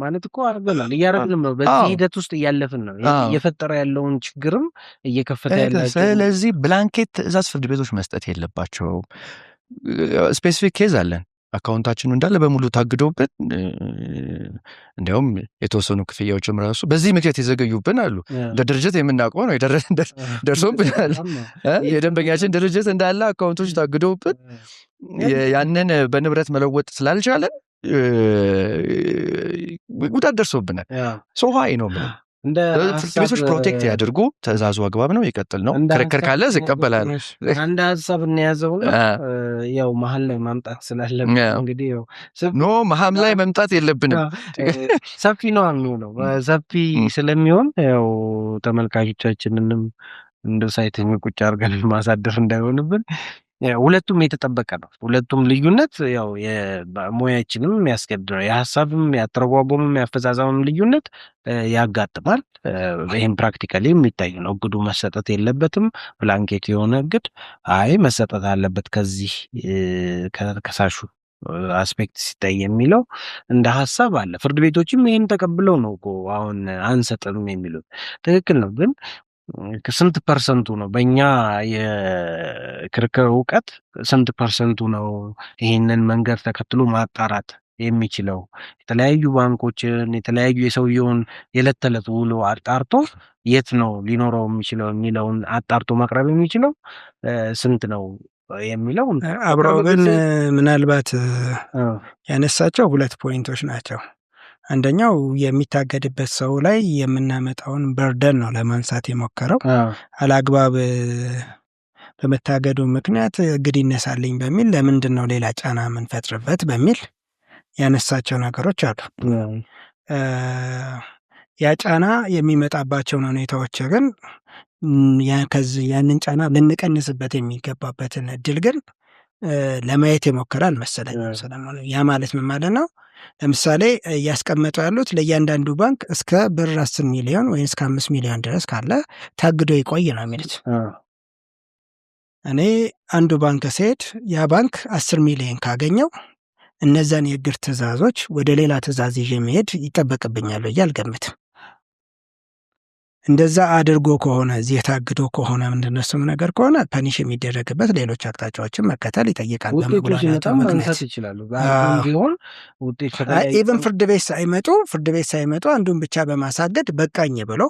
[SPEAKER 1] ማለት እኮ አርገናል እያረግንም ነው። በዚህ ሂደት ውስጥ እያለፍን ነው። እየፈጠረ ያለውን ችግርም እየከፈተ ያላቸው።
[SPEAKER 2] ስለዚህ ብላንኬት ትእዛዝ ፍርድ ቤቶች መስጠት የለባቸውም። ስፔሲፊክ ኬዝ አለን። አካውንታችን እንዳለ በሙሉ ታግዶብን እንዲያውም የተወሰኑ ክፍያዎችም ራሱ በዚህ ምክንያት የዘገዩብን አሉ። እንደ ድርጅት የምናውቀው ነው ደርሶብናል። የደንበኛችን ድርጅት እንዳለ አካውንቶች ታግዶብን ያንን በንብረት መለወጥ ስላልቻለን ጉዳት ደርሶብናል። ሶሃይ ነው ፍርድ ቤቶች ፕሮቴክት ያድርጉ። ትእዛዙ አግባብ ነው፣ ይቀጥል ነው። ክርክር ካለ ይቀበላል።
[SPEAKER 1] አንድ ሀሳብ እንያዘው ነው ያው መሀል ላይ ማምጣት ስላለብን እንግዲህ ያው
[SPEAKER 2] መሀል ላይ መምጣት የለብንም።
[SPEAKER 1] ሰፊ ነው የሚሆነው ሰፊ ስለሚሆን ያው ተመልካቾቻችንንም እንደ ሳይተኛ ቁጭ አድርገን ማሳደር እንዳይሆንብን ሁለቱም የተጠበቀ ነው። ሁለቱም ልዩነት ያው የሙያችንም ያስገድደው የሀሳብም ያተረጓጎምም ያፈጻጸምም ልዩነት ያጋጥማል። ይህም ፕራክቲካሊ የሚታይ ነው። እግዱ መሰጠት የለበትም ብላንኬት የሆነ እግድ መሰጠት አለበት ከዚህ ከከሳሹ አስፔክት ሲታይ የሚለው እንደ ሀሳብ አለ። ፍርድ ቤቶችም ይህን ተቀብለው ነው አሁን አንሰጥም የሚሉት ትክክል ነው። ግን ስንት ፐርሰንቱ ነው በእኛ የክርክር እውቀት ስንት ፐርሰንቱ ነው ይህንን መንገድ ተከትሎ ማጣራት የሚችለው? የተለያዩ ባንኮችን የተለያዩ የሰውየውን የዕለት ተዕለት ውሎ አጣርቶ የት ነው ሊኖረው የሚችለው የሚለውን አጣርቶ ማቅረብ የሚችለው ስንት ነው የሚለው
[SPEAKER 3] አብረው ግን ምናልባት ያነሳቸው ሁለት ፖይንቶች ናቸው። አንደኛው የሚታገድበት ሰው ላይ የምናመጣውን በርደን ነው ለማንሳት የሞከረው። አላግባብ በመታገዱ ምክንያት እግድ ይነሳልኝ በሚል ለምንድን ነው ሌላ ጫና የምንፈጥርበት በሚል ያነሳቸው ነገሮች አሉ። ያ ጫና የሚመጣባቸውን ሁኔታዎች ግን ያንን ጫና ልንቀንስበት የሚገባበትን እድል ግን ለማየት የሞከረ አልመሰለኝም። ያ ማለት ምን ማለት ነው? ለምሳሌ እያስቀመጡ ያሉት ለእያንዳንዱ ባንክ እስከ ብር 10 ሚሊዮን ወይም እስከ 5 ሚሊዮን ድረስ ካለ ታግዶ ይቆይ ነው የሚሉት። እኔ አንዱ ባንክ ስሄድ ያ ባንክ 10 ሚሊዮን ካገኘው እነዛን የእግድ ትእዛዞች ወደ ሌላ ትእዛዝ ይዤ መሄድ ይጠበቅብኛል ብዬ አልገምትም። እንደዛ አድርጎ ከሆነ እዚህ የታግዶ ከሆነ ምንድነሱም ነገር ከሆነ ፐኒሽ የሚደረግበት ሌሎች አቅጣጫዎችን መከተል ይጠይቃል። ኢቨን ፍርድ ቤት ሳይመጡ አንዱን ብቻ በማሳገድ በቃኝ ብሎ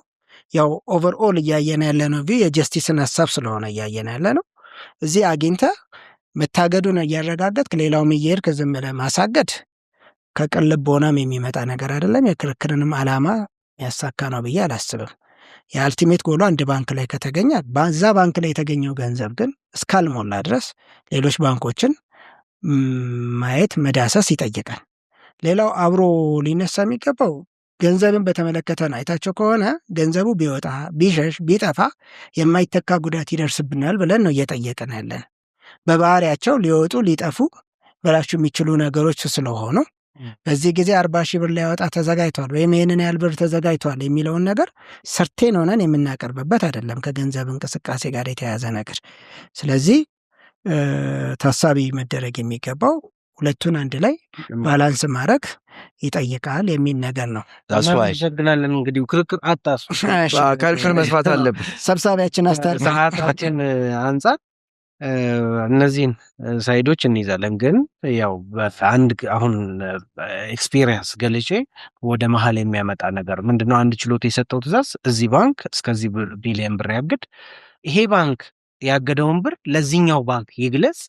[SPEAKER 3] ያው ኦቨርኦል እያየን ያለ ነው የጀስቲስን ሀሳብ ስለሆነ እያየን ያለ ነው። እዚህ አግኝተ መታገዱን እያረጋገጥክ ሌላውም እየሄድክ ዝም ብለህ ማሳገድ ከቅልብ ቦናም የሚመጣ ነገር አይደለም። የክርክርንም ዓላማ ያሳካ ነው ብዬ አላስብም። የአልቲሜት ጎሉ አንድ ባንክ ላይ ከተገኘ በዛ ባንክ ላይ የተገኘው ገንዘብ ግን እስካልሞላ ድረስ ሌሎች ባንኮችን ማየት መዳሰስ ይጠይቃል። ሌላው አብሮ ሊነሳ የሚገባው ገንዘብን በተመለከተ ነው። አይታቸው ከሆነ ገንዘቡ ቢወጣ ቢሸሽ ቢጠፋ የማይተካ ጉዳት ይደርስብናል ብለን ነው እየጠየቅን ያለን። በባህሪያቸው ሊወጡ ሊጠፉ በላችሁ የሚችሉ ነገሮች ስለሆኑ በዚህ ጊዜ 40 ሺህ ብር ሊያወጣ ተዘጋጅቷል ወይም ይህንን ያህል ብር ተዘጋጅቷል የሚለውን ነገር ሰርቴን ሆነን የምናቀርብበት አይደለም ከገንዘብ እንቅስቃሴ ጋር የተያዘ ነገር። ስለዚህ ታሳቢ መደረግ የሚገባው ሁለቱን አንድ ላይ ባላንስ ማድረግ ይጠይቃል የሚል ነገር ነው።
[SPEAKER 1] አመሰግናለን። እንግዲህ ክርክር አታሱ
[SPEAKER 2] ካልኩል መስፋት አለብን።
[SPEAKER 3] ሰብሳቢያችን
[SPEAKER 1] ሰዓታችን አንጻር እነዚህን ሳይዶች እንይዛለን። ግን ያው አንድ አሁን ኤክስፒሪየንስ ገልጬ ወደ መሀል የሚያመጣ ነገር ምንድነው? አንድ ችሎት የሰጠው ትእዛዝ እዚህ ባንክ እስከዚህ ቢሊዮን ብር ያግድ፣ ይሄ ባንክ ያገደውን ብር ለዚህኛው ባንክ ይግለጽ፣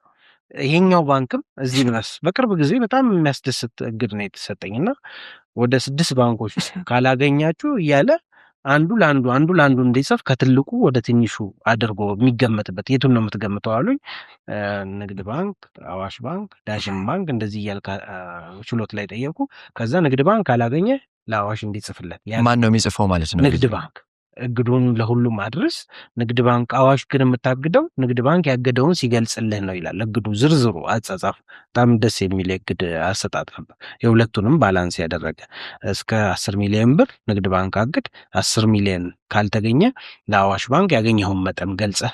[SPEAKER 1] ይሄኛው ባንክም እዚህ ድረስ። በቅርብ ጊዜ በጣም የሚያስደስት እግድ ነው የተሰጠኝና ወደ 6 ባንኮች ካላገኛችሁ እያለ አንዱ ለአንዱ እንዲጽፍ ከትልቁ ወደ ትንሹ አድርጎ የሚገመትበት የቱን ነው የምትገምተው አሉኝ። ንግድ ባንክ፣ አዋሽ ባንክ፣ ዳሽን ባንክ እንደዚህ እያልክ ችሎት ላይ ጠየቁ። ከዛ ንግድ ባንክ ካላገኘ ለአዋሽ እንዲጽፍለት።
[SPEAKER 2] ማን ነው የሚጽፈው ማለት ነው?
[SPEAKER 1] ንግድ ባንክ እግዱን ለሁሉም አድርስ። ንግድ ባንክ አዋሽ ግን የምታግደው ንግድ ባንክ ያገደውን ሲገልጽልህ ነው ይላል እግዱ። ዝርዝሩ አጻጻፍ በጣም ደስ የሚል እግድ አሰጣጥ ነበር። የሁለቱንም ባላንስ ያደረገ እስከ 10 ሚሊዮን ብር ንግድ ባንክ አግድ፣ 10 ሚሊዮን ካልተገኘ ለአዋሽ ባንክ ያገኘውን መጠን ገልጸህ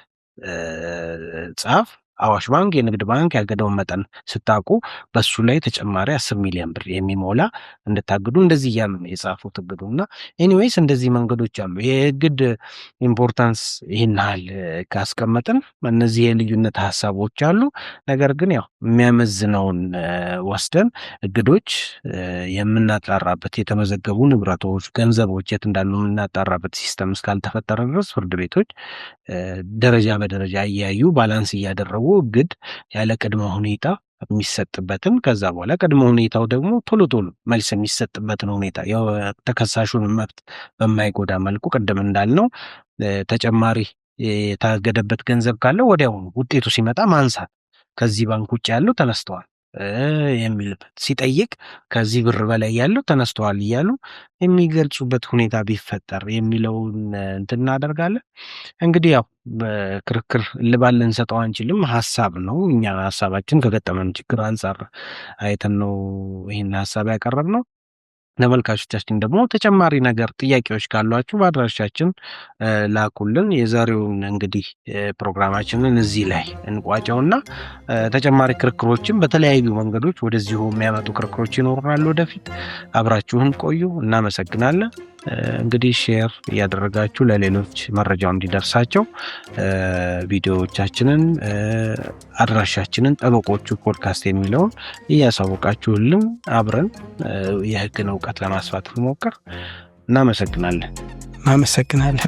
[SPEAKER 1] ጻፍ። አዋሽ ባንክ፣ የንግድ ባንክ ያገደውን መጠን ስታውቁ በሱ ላይ ተጨማሪ 10 ሚሊዮን ብር የሚሞላ እንድታግዱ እንደዚህ እያሉ ነው የጻፉት እግዱ እና ኤኒዌይስ እንደዚህ መንገዶች አሉ። የእግድ ኢምፖርታንስ ይህን ያህል ካስቀመጥን እነዚህ የልዩነት ሀሳቦች አሉ። ነገር ግን ያው የሚያመዝነውን ወስደን እግዶች የምናጣራበት የተመዘገቡ ንብረቶች፣ ገንዘቦች የት እንዳሉ የምናጣራበት ሲስተም እስካልተፈጠረ ድረስ ፍርድ ቤቶች ደረጃ በደረጃ እያዩ ባላንስ እያደረጉ እግድ ያለ ቅድመ ሁኔታ የሚሰጥበትን ከዛ በኋላ ቅድመ ሁኔታው ደግሞ ቶሎ ቶሎ መልስ የሚሰጥበትን ሁኔታ ያው ተከሳሹን መብት በማይጎዳ መልኩ ቅድም እንዳልነው ተጨማሪ የታገደበት ገንዘብ ካለ ወዲያውኑ ውጤቱ ሲመጣ ማንሳት፣ ከዚህ ባንክ ውጭ ያለው ተነስተዋል የሚልበት ሲጠይቅ ከዚህ ብር በላይ ያለው ተነስተዋል እያሉ የሚገልጹበት ሁኔታ ቢፈጠር የሚለውን እንትን እናደርጋለን። እንግዲህ ያው በክርክር እልባት ልንሰጠው አንችልም፣ ሀሳብ ነው። እኛ ሀሳባችን ከገጠመን ችግር አንጻር አይተን ነው ይህን ሀሳብ ያቀረብነው። ተመልካቾቻችን ደግሞ ተጨማሪ ነገር ጥያቄዎች ካሏችሁ በአድራሻችን ላኩልን። የዛሬውን እንግዲህ ፕሮግራማችንን እዚህ ላይ እንቋጨውና ተጨማሪ ክርክሮችን በተለያዩ መንገዶች ወደዚሁ የሚያመጡ ክርክሮች ይኖሩናል ወደፊት። አብራችሁን ቆዩ። እናመሰግናለን። እንግዲህ ሼር እያደረጋችሁ ለሌሎች መረጃው እንዲደርሳቸው ቪዲዮዎቻችንን፣ አድራሻችንን ጠበቆቹ ፖድካስት የሚለውን እያሳወቃችሁልን አብረን የህግን እውቀት ለማስፋት እንሞክር። እናመሰግናለን።
[SPEAKER 3] እናመሰግናለን።